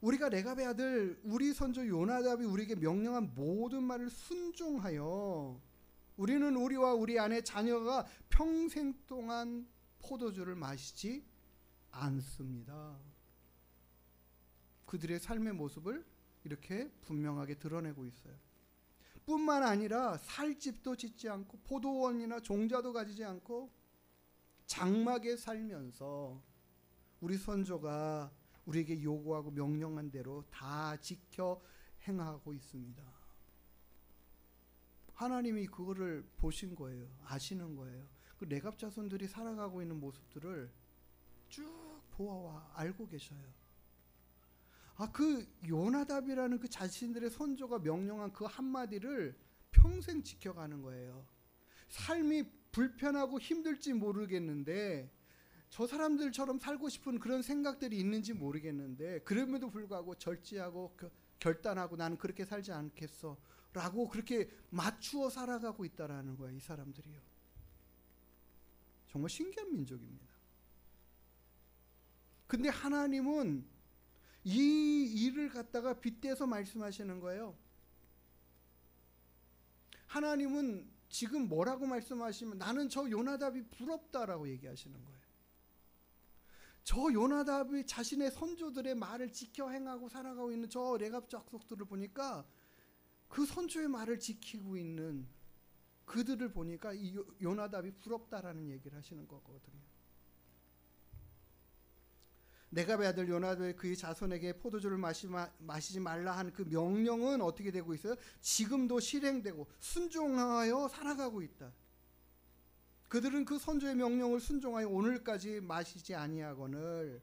우리가 레갑의 아들 우리 선조 요나답이 우리에게 명령한 모든 말을 순종하여 우리는 우리와 우리 아내 자녀가 평생 동안 포도주를 마시지 않습니다. 그들의 삶의 모습을 이렇게 분명하게 드러내고 있어요. 뿐만 아니라 살 집도 짓지 않고 포도원이나 종자도 가지지 않고 장막에 살면서 우리 선조가 우리에게 요구하고 명령한 대로 다 지켜 행하고 있습니다. 하나님이 그거를 보신 거예요. 아시는 거예요. 그 레갑 자손들이 살아가고 있는 모습들을 쭉 보아와 알고 계셔요. 그 요나답이라는 그 자신들의 선조가 명령한 그 한마디를 평생 지켜가는 거예요. 삶이 불편하고 힘들지 모르겠는데 저 사람들처럼 살고 싶은 그런 생각들이 있는지 모르겠는데 그럼에도 불구하고 절제하고 결단하고 나는 그렇게 살지 않겠어 라고 그렇게 맞추어 살아가고 있다라는 거예요. 이 사람들이요. 정말 신기한 민족입니다. 근데 하나님은 이 일을 갖다가 빗대서 말씀하시는 거예요. 하나님은 지금 뭐라고 말씀하시면 나는 저 요나답이 부럽다라고 얘기하시는 거예요. 저 요나답이 자신의 선조들의 말을 지켜 행하고 살아가고 있는 저 레갑 족속들을 보니까 그 선조의 말을 지키고 있는 그들을 보니까 이 요나답이 부럽다라는 얘기를 하시는 거거든요. 레갑의 아들 요나답이 그의 자손에게 포도주를 마시지 말라 한 그 명령은 어떻게 되고 있어요? 지금도 실행되고 순종하여 살아가고 있다. 그들은 그 선조의 명령을 순종하여 오늘까지 마시지 아니하거늘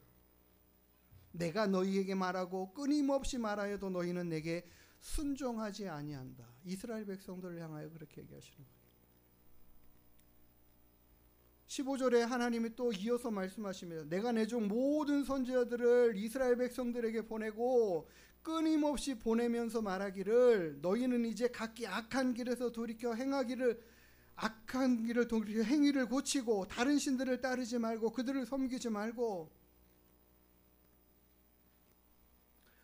내가 너희에게 말하고 끊임없이 말하여도 너희는 내게 순종하지 아니한다. 이스라엘 백성들을 향하여 그렇게 얘기하시는 거예요. 15절에 하나님이 또 이어서 말씀하십니다. 내가 내 종 모든 선지자들을 이스라엘 백성들에게 보내고 끊임없이 보내면서 말하기를 너희는 이제 각기 악한 길에서 돌이켜 악한 길을 돌이켜 행위를 고치고 다른 신들을 따르지 말고 그들을 섬기지 말고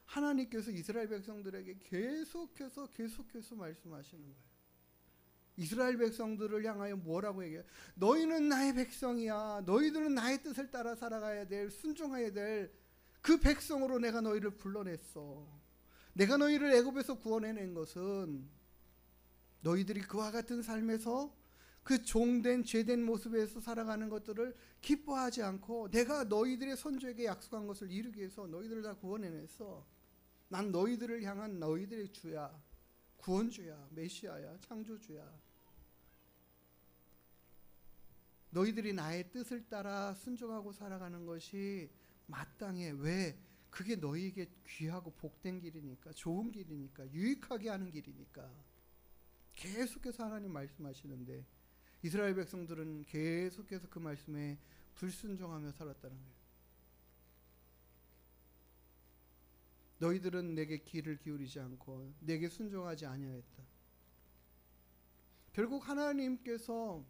하나님께서 이스라엘 백성들에게 계속해서 말씀하시는 거예요. 이스라엘 백성들을 향하여 뭐라고 얘기해요? 너희는 나의 백성이야. 너희들은 나의 뜻을 따라 살아가야 될, 순종해야 될 그 백성으로 내가 너희를 불러냈어. 내가 너희를 애굽에서 구원해낸 것은 너희들이 그와 같은 삶에서 그 종된 죄된 모습에서 살아가는 것들을 기뻐하지 않고 내가 너희들의 선조에게 약속한 것을 이루기 위해서 너희들을 다 구원해냈어. 난 너희들을 향한 너희들의 주야. 구원주야. 메시아야. 창조주야. 너희들이 나의 뜻을 따라 순종하고 살아가는 것이 마땅해. 왜? 그게 너희에게 귀하고 복된 길이니까, 좋은 길이니까, 유익하게 하는 길이니까. 계속해서 하나님 말씀하시는데 이스라엘 백성들은 계속해서 그 말씀에 불순종하며 살았다는 거예요. 너희들은 내게 귀를 기울이지 않고 내게 순종하지 아니하였다. 결국 하나님께서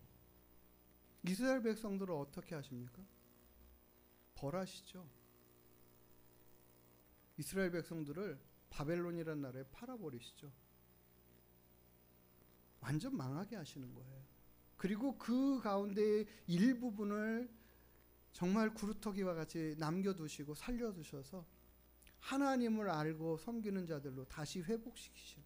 이스라엘 백성들을 어떻게 하십니까? 벌하시죠. 이스라엘 백성들을 바벨론이라는 나라에 팔아버리시죠. 완전 망하게 하시는 거예요. 그리고 그 가운데 일부분을 정말 구루터기와 같이 남겨두시고 살려두셔서 하나님을 알고 섬기는 자들로 다시 회복시키시는,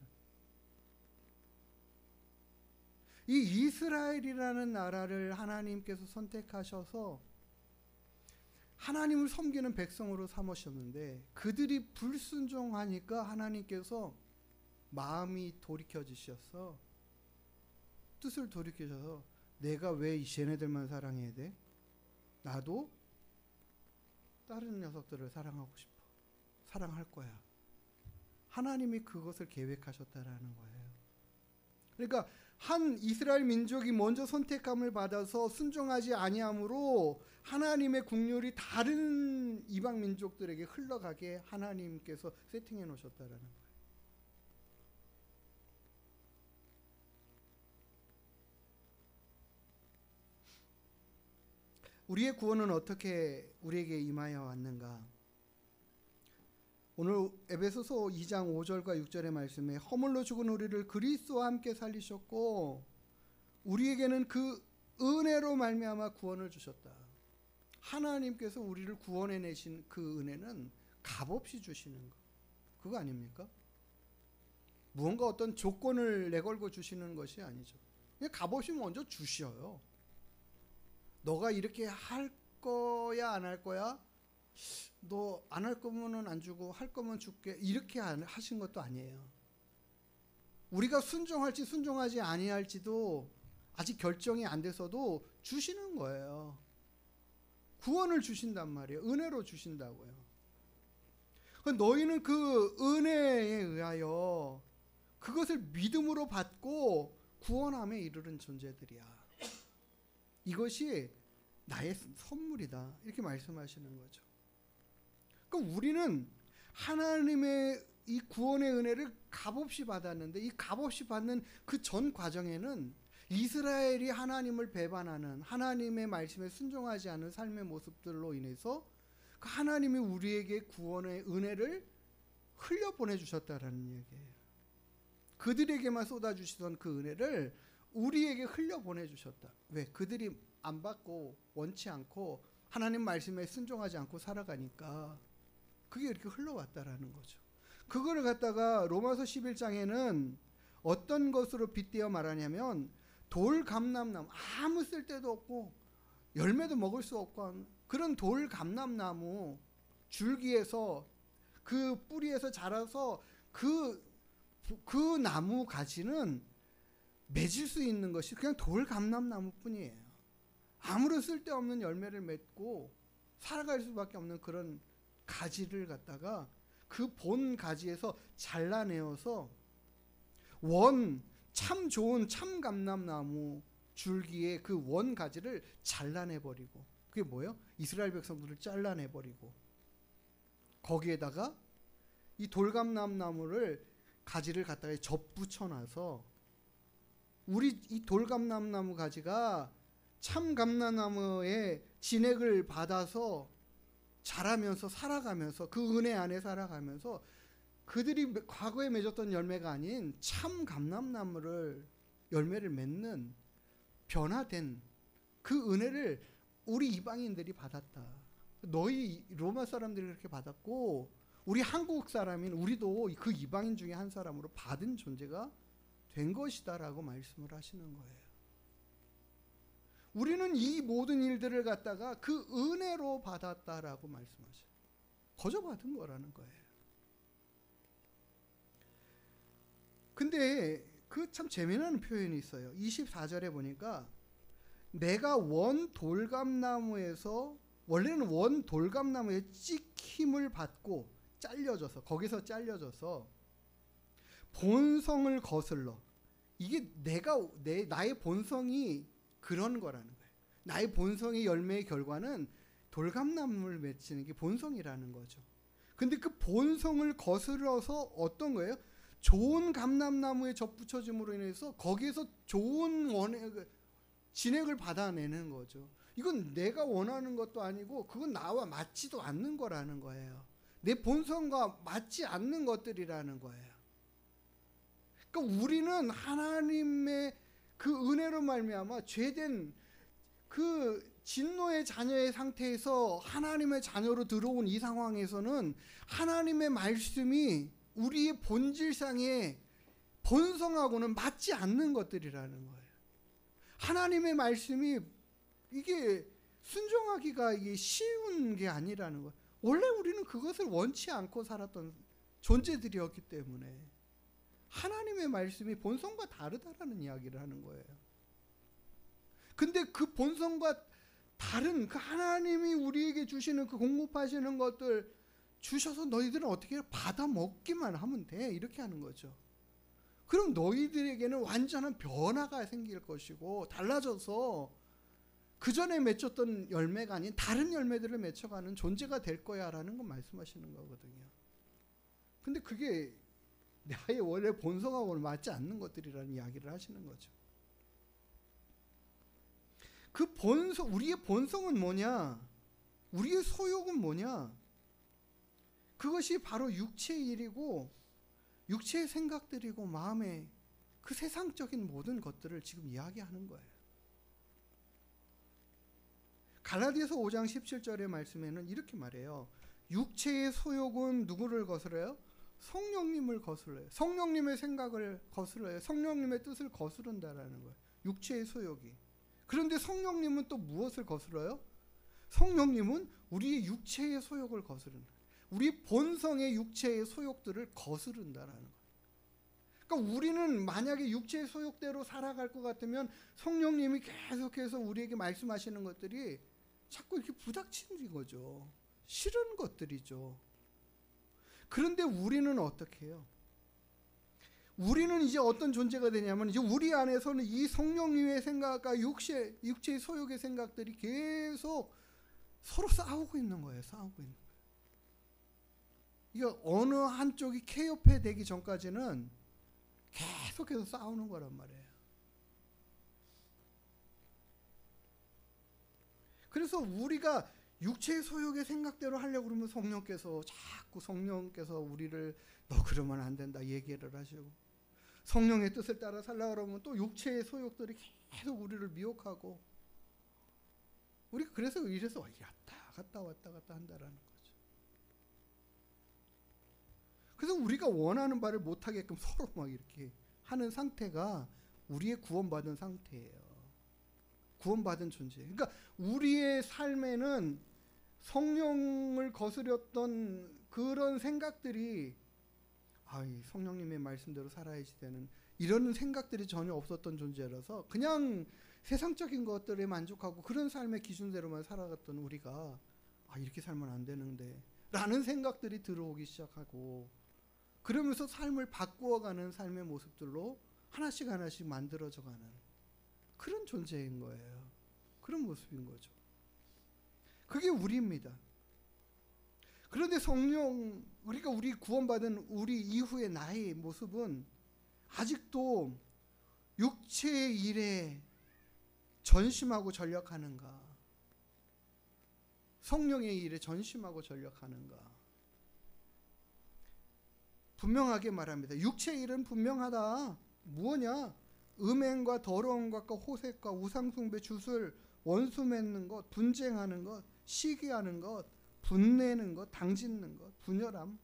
이 이스라엘이라는 나라를 하나님께서 선택하셔서 하나님을 섬기는 백성으로 삼으셨는데 그들이 불순종하니까 하나님께서 마음이 돌이켜지셔서 뜻을 돌이키셔서 내가 왜 쟤네들만 사랑해야 돼? 나도 다른 녀석들을 사랑하고 싶어. 사랑할 거야. 하나님이 그것을 계획하셨다라는 거예요. 그러니까 한 이스라엘 민족이 먼저 선택함을 받아서 순종하지 아니함으로 하나님의 국률이 다른 이방 민족들에게 흘러가게 하나님께서 세팅해 놓으셨다라는 거예요. 우리의 구원은 어떻게 우리에게 임하여 왔는가? 오늘 에베소서 2장 5절과 6절의 말씀에 허물로 죽은 우리를 그리스도와 함께 살리셨고 우리에게는 그 은혜로 말미암아 구원을 주셨다. 하나님께서 우리를 구원해내신 그 은혜는 값없이 주시는 것, 그거 아닙니까? 무언가 어떤 조건을 내걸고 주시는 것이 아니죠. 그냥 값없이 먼저 주셔요. 너가 이렇게 할 거야 안 할 거야? 너 안 할 거면은 안 주고 할 거면 줄게, 이렇게 하신 것도 아니에요. 우리가 순종할지 순종하지 아니할지도 아직 결정이 안 돼서도 주시는 거예요. 구원을 주신단 말이에요. 은혜로 주신다고요. 너희는 그 은혜에 의하여 그것을 믿음으로 받고 구원함에 이르는 존재들이야. 이것이 나의 선물이다. 이렇게 말씀하시는 거죠. 그러니까 우리는 하나님의 이 구원의 은혜를 값없이 받았는데 이 값없이 받는 그 전 과정에는 이스라엘이 하나님을 배반하는, 하나님의 말씀에 순종하지 않은 삶의 모습들로 인해서 그 하나님이 우리에게 구원의 은혜를 흘려보내주셨다라는 얘기예요. 그들에게만 쏟아주시던 그 은혜를 우리에게 흘려보내주셨다. 왜? 그들이 안 받고 원치 않고 하나님 말씀에 순종하지 않고 살아가니까 그게 이렇게 흘러왔다라는 거죠. 그거를 갖다가 로마서 11장에는 어떤 것으로 빗대어 말하냐면 돌감람나무, 아무 쓸데도 없고 열매도 먹을 수 없고 그런 돌감람나무 줄기에서 그 뿌리에서 자라서 그 나무 가지는 맺을 수 있는 것이 그냥 돌감람나무뿐이에요. 아무런 쓸데없는 열매를 맺고 살아갈 수밖에 없는 그런 가지를 갖다가 그 본 가지에서 잘라내어서 참 좋은 참감람나무 줄기의 그 원 가지를 잘라내버리고, 그게 뭐예요? 이스라엘 백성들을 잘라내버리고 거기에다가 이 돌감람나무를 가지를 갖다가 접붙여놔서 우리 이 돌감람나무 가지가 참감람나무의 진액을 받아서 자라면서 살아가면서 그 은혜 안에 살아가면서 그들이 과거에 맺었던 열매가 아닌 참 감람나무를 열매를 맺는 변화된 그 은혜를 우리 이방인들이 받았다. 너희 로마 사람들이 그렇게 받았고 우리 한국 사람인 우리도 그 이방인 중에 한 사람으로 받은 존재가 된 것이다라고 말씀을 하시는 거예요. 우리는 이 모든 일들을 갖다가 그 은혜로 받았다라고 말씀하셔요. 거저 받은 거라는 거예요. 근데 그 참 재미나는 표현이 있어요. 24절에 보니까 내가 원 돌감나무에서 원래는 원 돌감나무에 찍힘을 받고 잘려져서 거기서 잘려져서 본성을 거슬러 이게 나의 본성이 그런 거라는 거예요. 나의 본성의 열매의 결과는 돌감나무를 맺히는 게 본성이라는 거죠. 근데 그 본성을 거슬러서 어떤 거예요? 좋은 감람나무에 접붙여짐으로 인해서 거기에서 좋은 진액을 받아내는 거죠. 이건 내가 원하는 것도 아니고 그건 나와 맞지도 않는 거라는 거예요. 내 본성과 맞지 않는 것들이라는 거예요. 그러니까 우리는 하나님의 그 은혜로 말미암아 죄된 그 진노의 자녀의 상태에서 하나님의 자녀로 들어온 이 상황에서는 하나님의 말씀이 우리의 본질상의 본성하고는 맞지 않는 것들이라는 거예요. 하나님의 말씀이 이게 순종하기가 이게 쉬운 게 아니라는 거예요. 원래 우리는 그것을 원치 않고 살았던 존재들이었기 때문에 하나님의 말씀이 본성과 다르다라는 이야기를 하는 거예요. 근데 그 본성과 다른 그 하나님이 우리에게 주시는 그 공급하시는 것들 주셔서 너희들은 어떻게 받아 먹기만 하면 돼 이렇게 하는 거죠. 그럼 너희들에게는 완전한 변화가 생길 것이고 달라져서 그 전에 맺혔던 열매가 아닌 다른 열매들을 맺혀가는 존재가 될 거야 라는 거 말씀하시는 거거든요. 근데 그게 나의 원래 본성하고는 맞지 않는 것들이라는 이야기를 하시는 거죠. 그 본성, 우리의 본성은 뭐냐? 우리의 소욕은 뭐냐? 그것이 바로 육체의 일이고 육체의 생각들이고 마음의 그 세상적인 모든 것들을 지금 이야기하는 거예요. 갈라디아서 5장 17절의 말씀에는 이렇게 말해요. 육체의 소욕은 누구를 거스려요? 성령님을 거슬러요. 성령님의 생각을 거슬러요. 성령님의 뜻을 거스른다라는 거예요. 육체의 소욕이. 그런데 성령님은 또 무엇을 거스러요? 성령님은 우리의 육체의 소욕을 거스른다. 우리 본성의 육체의 소욕들을 거스른다라는 거예요. 그러니까 우리는 만약에 육체의 소욕대로 살아갈 것 같으면 성령님이 계속해서 우리에게 말씀하시는 것들이 자꾸 이렇게 부닥치는 거죠. 싫은 것들이죠. 그런데 우리는 어떻게 해요? 우리는 이제 어떤 존재가 되냐면 이제 우리 안에서는 이 성령님의 생각과 육체의 소욕의 생각들이 계속 서로 싸우고 있는 거예요. 싸우고 있는 거예요. 이거 어느 한쪽이 케어패 되기 전까지는 계속해서 싸우는 거란 말이에요. 그래서 우리가 육체의 소욕의 생각대로 하려고 그러면 성령께서 우리를 너 그러면 안 된다 얘기를 하시고 성령의 뜻을 따라 살려고 그러면 또 육체의 소욕들이 계속 우리를 미혹하고 우리가 그래서 이래서 왔다 갔다 한다라는 거죠. 그래서 우리가 원하는 바를 못하게끔 서로 막 이렇게 하는 상태가 우리의 구원받은 상태예요. 구원받은 존재. 그러니까 우리의 삶에는 성령을 거스렸던 그런 생각들이 성령님의 말씀대로 살아야지 되는 이런 생각들이 전혀 없었던 존재라서 그냥 세상적인 것들에 만족하고 그런 삶의 기준대로만 살아갔던 우리가 이렇게 살면 안 되는데 라는 생각들이 들어오기 시작하고 그러면서 삶을 바꾸어가는 삶의 모습들로 하나씩 만들어져가는 그런 존재인 거예요. 그런 모습인 거죠. 그게 우리입니다. 그런데 성령, 그러니까 우리 구원받은 우리 이후의 나의 모습은 아직도 육체의 일에 전심하고 전력하는가? 성령의 일에 전심하고 전력하는가? 분명하게 말합니다. 육체의 일은 분명하다. 무엇냐? 음행과 더러운 것과 호색과 우상숭배, 주술, 원수 맺는 것, 분쟁하는 것, 시기하는 것, 분내는 것, 당짓는 것, 분열함,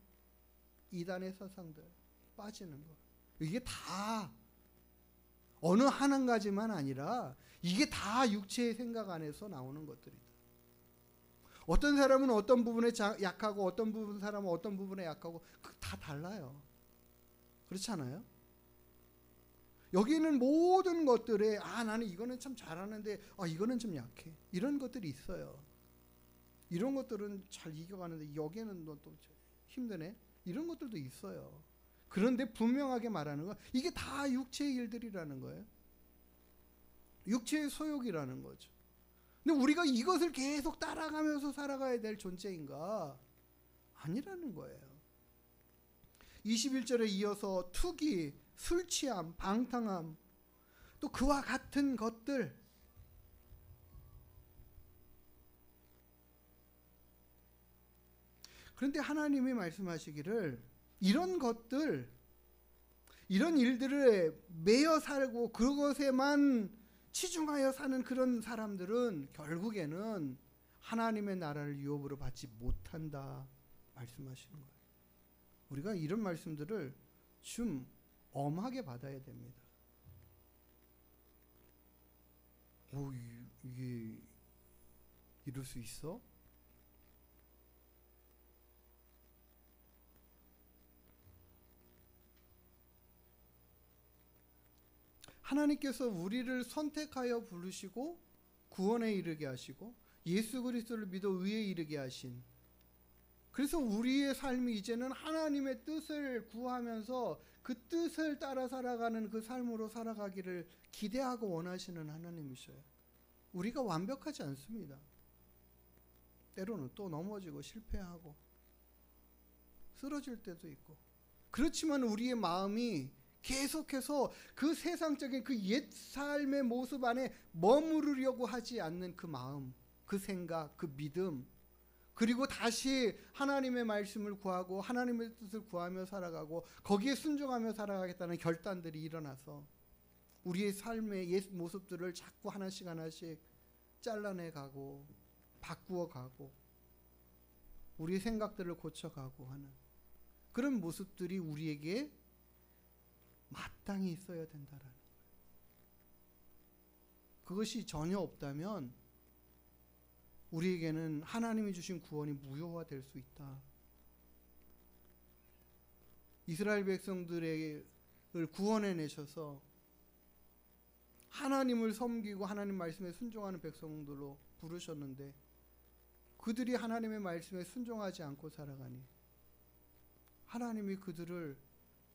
이단의 사상들 빠지는 것. 이게 다 어느 한 가지만 아니라 이게 다 육체의 생각 안에서 나오는 것들이다. 어떤 사람은 어떤 부분에 약하고 어떤 사람은 어떤 부분에 약하고 다 달라요. 그렇지 않아요? 여기 있는 모든 것들에 나는 이거는 참 잘하는데 이거는 좀 약해. 이런 것들이 있어요. 이런 것들은 잘 이겨가는데 여기는 또 힘드네. 이런 것들도 있어요. 그런데 분명하게 말하는 건 이게 다 육체의 일들이라는 거예요. 육체의 소욕이라는 거죠. 근데 우리가 이것을 계속 따라가면서 살아가야 될 존재인가? 아니라는 거예요. 21절에 이어서 투기, 술 취함, 방탕함, 또 그와 같은 것들. 그런데 하나님이 말씀하시기를 이런 것들, 이런 일들을 매여 살고 그것에만 치중하여 사는 그런 사람들은 결국에는 하나님의 나라를 유업으로 받지 못한다 말씀하시는 거예요. 우리가 이런 말씀들을 좀 엄하게 받아야 됩니다. 이게 이럴 수 있어? 하나님께서 우리를 선택하여 부르시고 구원에 이르게 하시고 예수 그리스도를 믿어 의에 이르게 하신, 그래서 우리의 삶이 이제는 하나님의 뜻을 구하면서 그 뜻을 따라 살아가는 그 삶으로 살아가기를 기대하고 원하시는 하나님이셔요. 우리가 완벽하지 않습니다. 때로는 또 넘어지고 실패하고 쓰러질 때도 있고, 그렇지만 우리의 마음이 계속해서 그 세상적인 그 옛 삶의 모습 안에 머무르려고 하지 않는 그 마음, 그 생각, 그 믿음, 그리고 다시 하나님의 말씀을 구하고 하나님의 뜻을 구하며 살아가고 거기에 순종하며 살아가겠다는 결단들이 일어나서 우리의 삶의 옛 모습들을 자꾸 하나씩 잘라내가고 바꾸어가고 우리의 생각들을 고쳐가고 하는 그런 모습들이 우리에게 마땅히 있어야 된다라는 거예요. 그것이 전혀 없다면 우리에게는 하나님이 주신 구원이 무효화될 수 있다. 이스라엘 백성들을 구원해 내셔서 하나님을 섬기고 하나님 말씀에 순종하는 백성들로 부르셨는데 그들이 하나님의 말씀에 순종하지 않고 살아가니 하나님이 그들을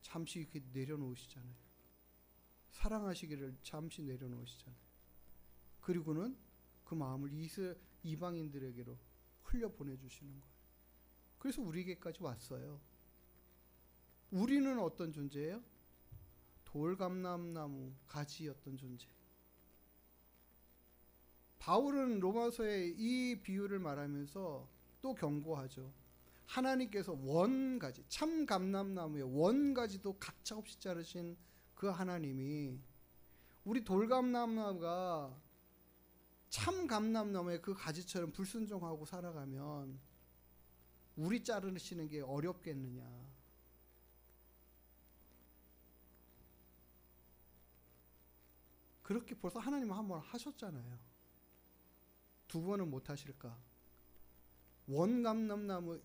잠시 이렇게 내려놓으시잖아요. 사랑하시기를 잠시 내려놓으시잖아요. 그리고는 그 마음을 이방인들에게로 흘려 보내주시는 거예요. 그래서 우리에게까지 왔어요. 우리는 어떤 존재예요? 돌감람나무 가지였던 존재. 바울은 로마서에 이 비유를 말하면서 또 경고하죠. 하나님께서 원가지, 참 감람나무의 원가지도 가차없이 자르신 그 하나님이 우리 돌감람나무가 참 감람나무의 그 가지처럼 불순종하고 살아가면 우리 자르시는 게 어렵겠느냐. 그렇게 벌써 하나님은 한 번 하셨잖아요. 두 번은 못 하실까? 원감람나무,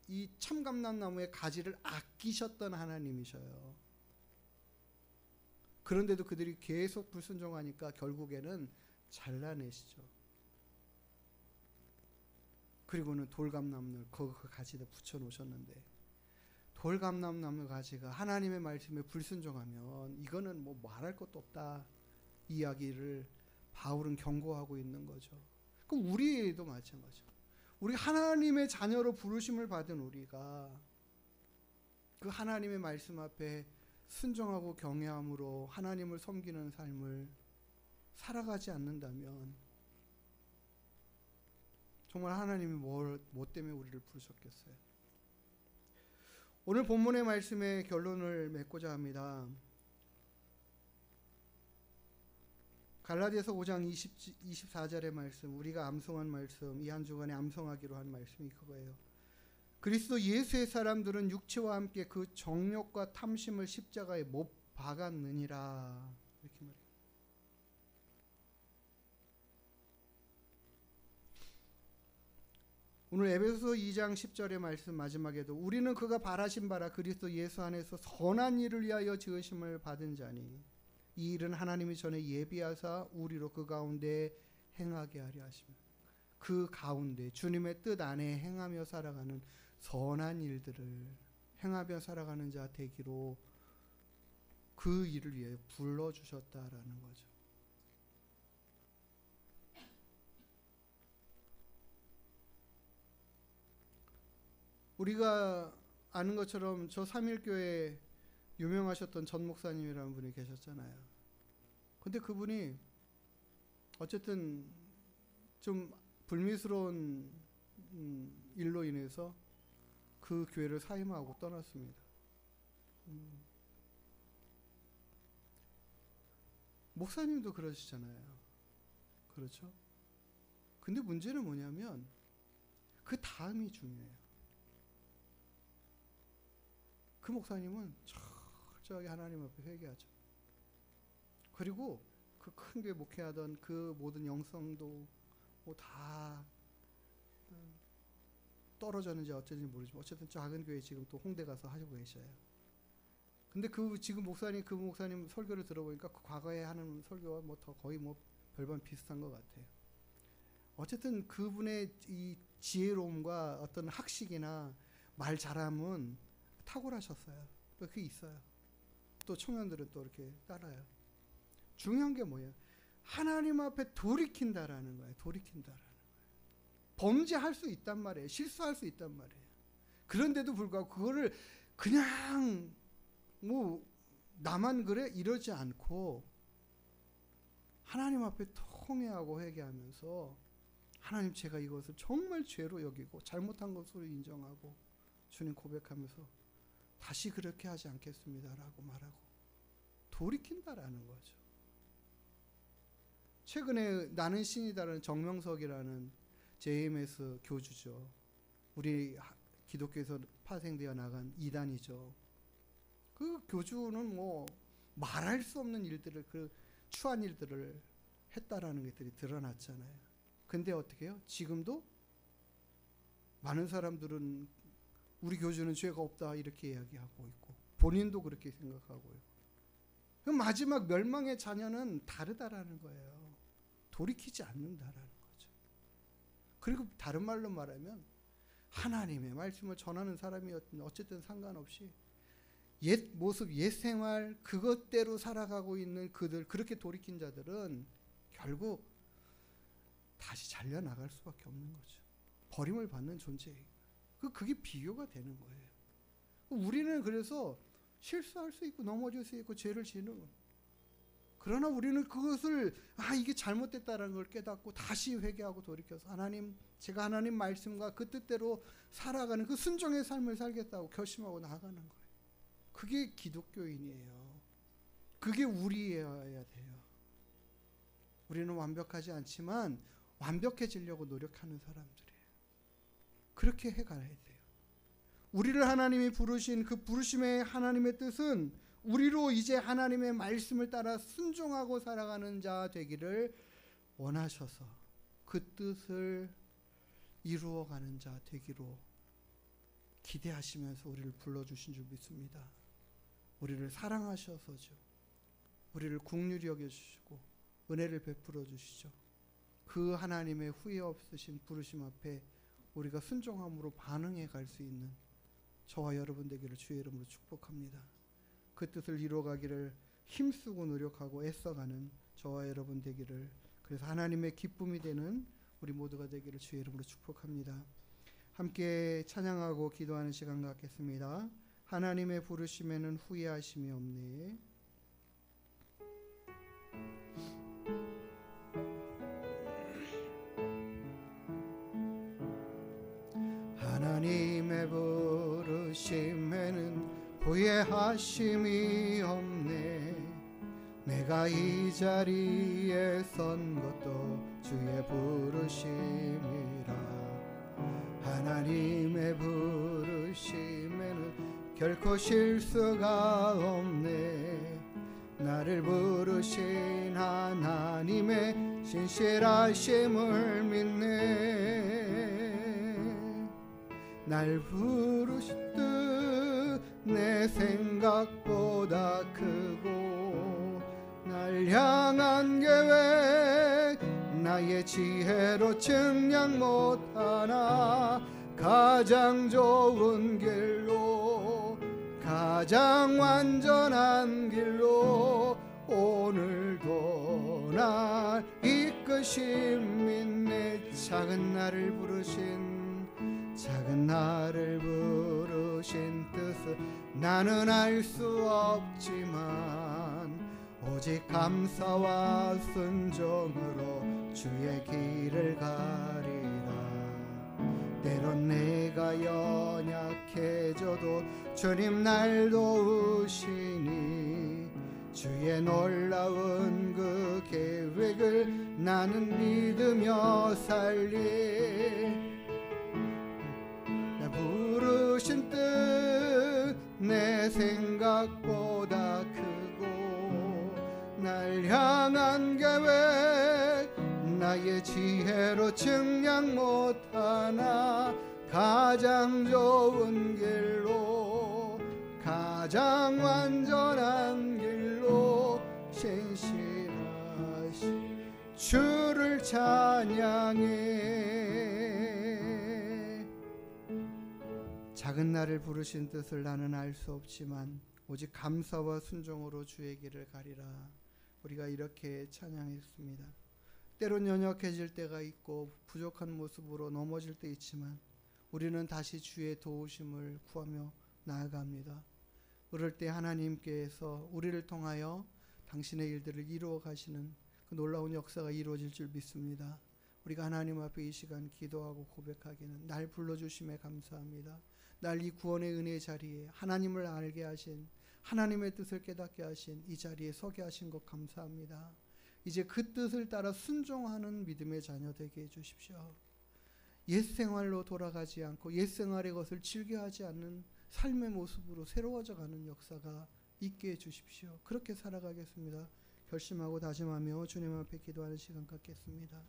이 참감람나무의 가지를 아끼셨던 하나님이셔요. 그런데도 그들이 계속 불순종하니까 결국에는 잘라내시죠. 그리고는 돌감나무를 그 가지에다 붙여 놓으셨는데 돌감람나무 가지가 하나님의 말씀에 불순종하면 이거는 뭐 말할 것도 없다 이야기를 바울은 경고하고 있는 거죠. 그 우리도 마찬가지죠. 우리 하나님의 자녀로 부르심을 받은 우리가 그 하나님의 말씀 앞에 순종하고 경외함으로 하나님을 섬기는 삶을 살아가지 않는다면 정말 하나님이 뭐 때문에 우리를 부르셨겠어요? 오늘 본문의 말씀의 결론을 맺고자 합니다. 갈라디아서 5장 24절의 말씀, 우리가 암송한 말씀, 이 한 주간에 암송하기로 한 말씀이 그거예요. 그리스도 예수의 사람들은 육체와 함께 그 정욕과 탐심을 십자가에 못 박았느니라. 이렇게 말해요. 오늘 에베소서 2장 10절의 말씀 마지막에도 우리는 그가 바라신 바라 그리스도 예수 안에서 선한 일을 위하여 지으심을 받은 자니 이 일은 하나님이 전에 예비하사 우리로 그 가운데 행하게 하려 하시며, 그 가운데 주님의 뜻 안에 행하며 살아가는 선한 일들을 행하며 살아가는 자 되기로 그 일을 위해 불러주셨다라는 거죠. 우리가 아는 것처럼 저 삼일교회 유명하셨던 전 목사님이라는 분이 계셨잖아요. 근데 그분이 어쨌든 좀 불미스러운 일로 인해서 그 교회를 사임하고 떠났습니다. 목사님도 그러시잖아요. 그렇죠? 근데 문제는 뭐냐면 그 다음이 중요해요. 그 목사님은 철저하게 하나님 앞에 회개하죠. 그리고 그 큰 교회 목회하던 그 모든 영성도 뭐 다 떨어졌는지 어쩐지 모르지만 어쨌든 작은 교회 지금 또 홍대 가서 하시고 계셔요. 근데 지금 그 목사님 설교를 들어보니까 그 과거에 하는 설교와 뭐 더 거의 뭐 별반 비슷한 것 같아요. 어쨌든 그분의 이 지혜로움과 어떤 학식이나 말 잘함은 탁월하셨어요. 그게 있어요. 또 청년들은 또 이렇게 따라요. 중요한 게 뭐예요? 하나님 앞에 돌이킨다라는 거예요. 돌이킨다라는 거예요. 범죄할 수 있단 말이에요. 실수할 수 있단 말이에요. 그런데도 불구하고 그거를 그냥 뭐 나만 그래 이러지 않고 하나님 앞에 통회하고 회개하면서 하나님, 제가 이것을 정말 죄로 여기고 잘못한 것으로 인정하고 주님 고백하면서 다시 그렇게 하지 않겠습니다라고 말하고 돌이킨다라는 거죠. 최근에 나는 신이다라는 정명석이라는 JMS 교주죠. 우리 기독교에서 파생되어 나간 이단이죠. 그 교주는 뭐 말할 수 없는 일들을, 그 추한 일들을 했다라는 것들이 드러났잖아요. 근데 어떻게 해요? 지금도 많은 사람들은 우리 교주는 죄가 없다 이렇게 이야기하고 있고 본인도 그렇게 생각하고 있고, 그럼 마지막 멸망의 자녀는 다르다라는 거예요. 돌이키지 않는다라는 거죠. 그리고 다른 말로 말하면 하나님의 말씀을 전하는 사람이 어쨌든 상관없이 옛 모습, 옛 생활 그것대로 살아가고 있는 그들, 그렇게 돌이킨 자들은 결국 다시 잘려나갈 수밖에 없는 거죠. 버림을 받는 존재예요. 그게 비교가 되는 거예요. 우리는 그래서 실수할 수 있고 넘어질 수 있고 죄를 지는 거예요. 그러나 우리는 그것을 이게 잘못됐다는 걸 깨닫고 다시 회개하고 돌이켜서 하나님, 제가 하나님 말씀과 그 뜻대로 살아가는 그 순종의 삶을 살겠다고 결심하고 나아가는 거예요. 그게 기독교인이에요. 그게 우리여야 돼요. 우리는 완벽하지 않지만 완벽해지려고 노력하는 사람들이에요. 그렇게 해가야 돼요. 우리를 하나님이 부르신 그 부르심의 하나님의 뜻은 우리로 이제 하나님의 말씀을 따라 순종하고 살아가는 자 되기를 원하셔서 그 뜻을 이루어가는 자 되기로 기대하시면서 우리를 불러주신 줄 믿습니다. 우리를 사랑하셔서죠. 우리를 긍휼히 여겨주시고 은혜를 베풀어 주시죠. 그 하나님의 후회 없으신 부르심 앞에 우리가 순종함으로 반응해 갈 수 있는 저와 여러분 되기를 주의 이름으로 축복합니다. 그 뜻을 이루어가기를 힘쓰고 노력하고 애써가는 저와 여러분 되기를, 그래서 하나님의 기쁨이 되는 우리 모두가 되기를 주의 이름으로 축복합니다. 함께 찬양하고 기도하는 시간 갖겠습니다. 하나님의 부르심에는 후회하심이 없네. 하나님의 부르심에는 후회하심이 없네. 내가 내가 이 자리에 선 것도 주의 부르심이라. 하나님의 부르심에는 결코 실수가 없네. 나를 부르신 하나님의 신실하심을 믿네. 날 부르신 뜻 내 생각보다 크고, 날 향한 계획 나의 지혜로 측량 못하나, 가장 좋은 길로, 가장 완전한 길로 오늘도 날 이끄심 믿네. 작은 나를 부르신 뜻을 나는 알 수 없지만, 오직 감사와 순종으로 주의 길을 가리라. 때론 내가 연약해져도 주님 날 도우시니, 주의 놀라운 그 계획을 나는 믿으며 살리. 나 부르신 뜻 내 생각보다 크고, 날 향한 계획 나의 지혜로 측량 못하나, 가장 좋은 길로, 가장 완전한 길로 신실하신 주를 찬양해. 작은 나를 부르신 뜻을 나는 알 수 없지만, 오직 감사와 순종으로 주의 길을 가리라. 우리가 이렇게 찬양했습니다. 때론 연약해질 때가 있고 부족한 모습으로 넘어질 때 있지만, 우리는 다시 주의 도우심을 구하며 나아갑니다. 그럴 때 하나님께서 우리를 통하여 당신의 일들을 이루어 가시는 그 놀라운 역사가 이루어질 줄 믿습니다. 우리가 하나님 앞에 이 시간 기도하고 고백하기는, 날 불러주심에 감사합니다. 날 이 구원의 은혜의 자리에 하나님을 알게 하신, 하나님의 뜻을 깨닫게 하신 이 자리에 서게 하신 것 감사합니다. 이제 그 뜻을 따라 순종하는 믿음의 자녀 되게 해주십시오. 옛 생활로 돌아가지 않고 옛 생활의 것을 즐겨하지 않는 삶의 모습으로 새로워져 가는 역사가 있게 해주십시오. 그렇게 살아가겠습니다. 결심하고 다짐하며 주님 앞에 기도하는 시간 갖겠습니다.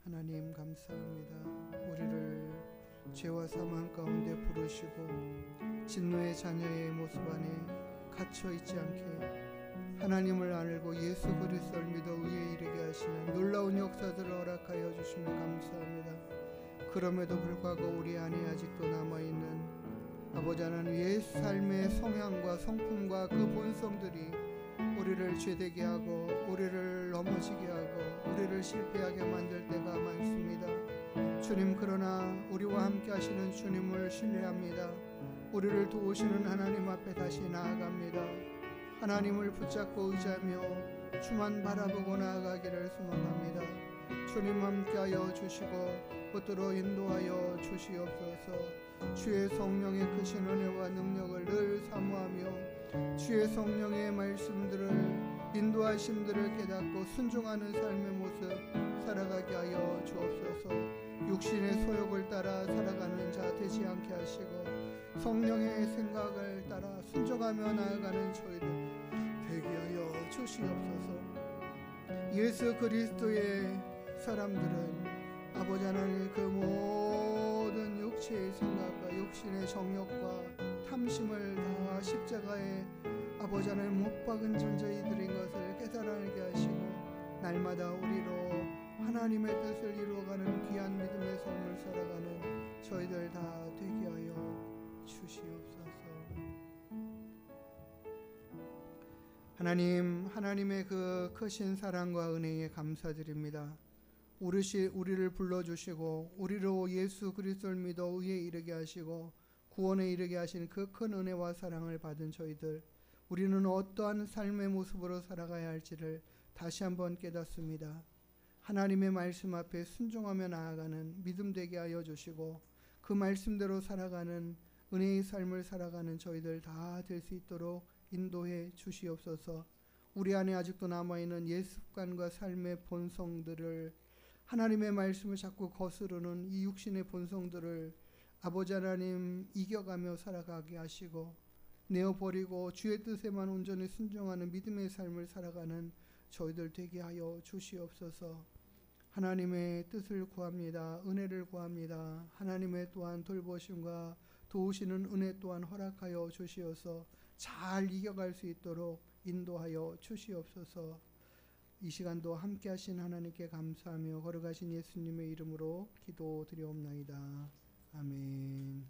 하나님 감사합니다. 우리를 죄와 사망 가운데 부르시고 진노의 자녀의 모습 안에 갇혀있지 않게 하나님을 알고 예수 그리스도를 믿어 의에 이르게 하시는 놀라운 역사들을 허락하여 주시며 감사합니다. 그럼에도 불구하고 우리 안에 아직도 남아있는 아버지 하나님 옛 삶의 성향과 성품과 그 본성들이 우리를 죄되게 하고 우리를 넘어지게 하고 우리를 실패하게 만들 때가 많습니다. 주님, 그러나 우리와 함께 하시는 주님을 신뢰합니다. 우리를 도우시는 하나님 앞에 다시 나아갑니다. 하나님을 붙잡고 의지하며 주만 바라보고 나아가기를 소망합니다. 주님 함께하여 주시고 붙들어 인도하여 주시옵소서. 주의 성령의 크신 은혜와 능력을 늘 사모하며 주의 성령의 말씀들을 인도하심들을 깨닫고 순종하는 삶의 모습 살아가게 하여 주옵소서. 육신의 소욕을 따라 살아가는 자 되지 않게 하시고 성령의 생각을 따라 순종하며 나아가는 저희들 되게 하여 주시옵소서. 예수 그리스도의 사람들은 아버지 하나님 그 모든 육체의 생각과 육신의 정욕과 탐심을 다 십자가에 아버지 하나님 못 박은 존재이들인 것을 깨달아내게 하시고 날마다 우리로 하나님의 뜻을 이루어가는 귀한 믿음의 삶을 살아가는 저희들 다 되게 하여 주시옵소서. 하나님, 하나님의 그 크신 사랑과 은혜에 감사드립니다. 우리를 불러주시고 우리로 예수 그리스도를 믿어 의에 이르게 하시고 구원에 이르게 하신 그 큰 은혜와 사랑을 받은 저희들, 우리는 어떠한 삶의 모습으로 살아가야 할지를 다시 한번 깨닫습니다. 하나님의 말씀 앞에 순종하며 나아가는 믿음 되게 하여 주시고 그 말씀대로 살아가는 은혜의 삶을 살아가는 저희들 다 될 수 있도록 인도해 주시옵소서. 우리 안에 아직도 남아있는 옛 습관과 삶의 본성들을, 하나님의 말씀을 자꾸 거스르는 이 육신의 본성들을 아버지 하나님 이겨가며 살아가게 하시고, 내어버리고 주의 뜻에만 온전히 순종하는 믿음의 삶을 살아가는 저희들 되게 하여 주시옵소서. 하나님의 뜻을 구합니다. 은혜를 구합니다. 하나님의 또한 돌보심과 도우시는 은혜 또한 허락하여 주시어서 잘 이겨갈 수 있도록 인도하여 주시옵소서. 이 시간도 함께 하신 하나님께 감사하며 걸어가신 예수님의 이름으로 기도드리옵나이다. 아멘.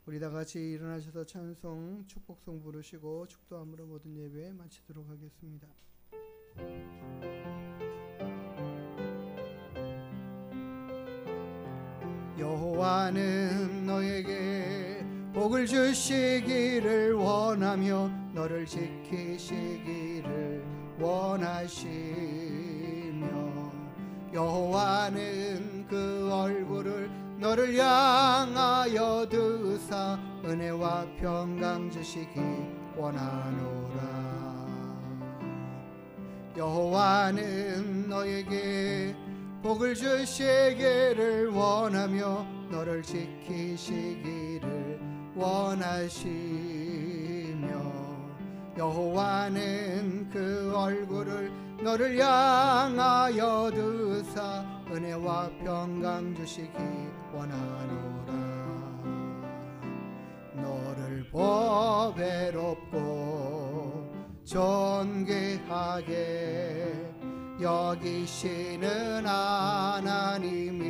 우리 다 같이 일어나셔서 찬송 축복송 부르시고 축도함으로 모든 예배 마치도록 하겠습니다. 여호와는 너에게 복을 주시기를 원하며 너를 지키시기를 원하시며, 여호와는 그 얼굴을 너를 향하여 드사 은혜와 평강 주시기 원하노라. 여호와는 너에게 복을 주시기를 원하며 너를 지키시기를 원하시며, 여호와는 그 얼굴을 너를 향하여 드사 은혜와 평강 주시기 원하노라. 너를 보배롭고 존귀하게 여기시는 하나님이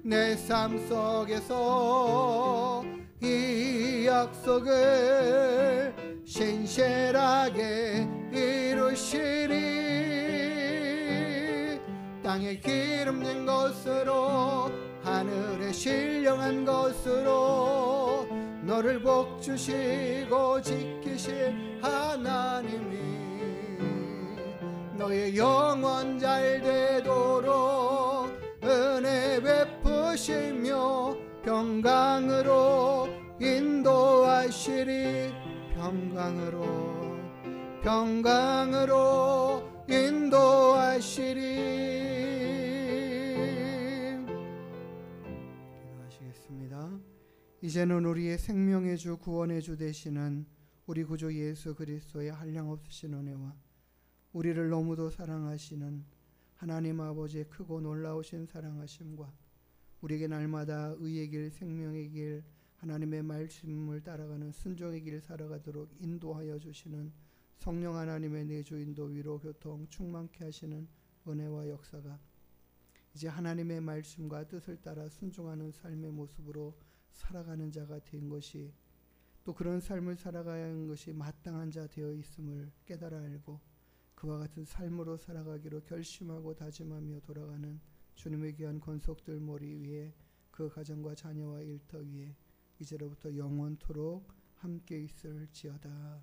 내 삶 속에서 이 약속을 신실하게 이루시리. 땅에 기름진 것으로 하늘에 신령한 것으로 너를 복주시고 지키실 하나님이 너의 영원 잘 되도록 은혜 베푸시며 평강으로 인도하시리. 평강으로 인도하시리. 기도하시겠습니다. 이제는 우리의 생명의 주 구원의 주 되시는 우리 구주 예수 그리스도의 한량없으신 은혜와 우리를 너무도 사랑하시는 하나님 아버지의 크고 놀라우신 사랑하심과 우리에게 날마다 의의 길, 생명의 길, 하나님의 말씀을 따라가는 순종의 길 살아가도록 인도하여 주시는 성령 하나님의 내주 인도 위로 교통 충만케 하시는 은혜와 역사가 이제 하나님의 말씀과 뜻을 따라 순종하는 삶의 모습으로 살아가는 자가 된 것이, 또 그런 삶을 살아가야 하는 것이 마땅한 자 되어 있음을 깨달아 알고 그와 같은 삶으로 살아가기로 결심하고 다짐하며 돌아가는 주님의 귀한 권속들 머리 위에 그 가정과 자녀와 일터 위에 이제로부터 영원토록 함께 있을지어다.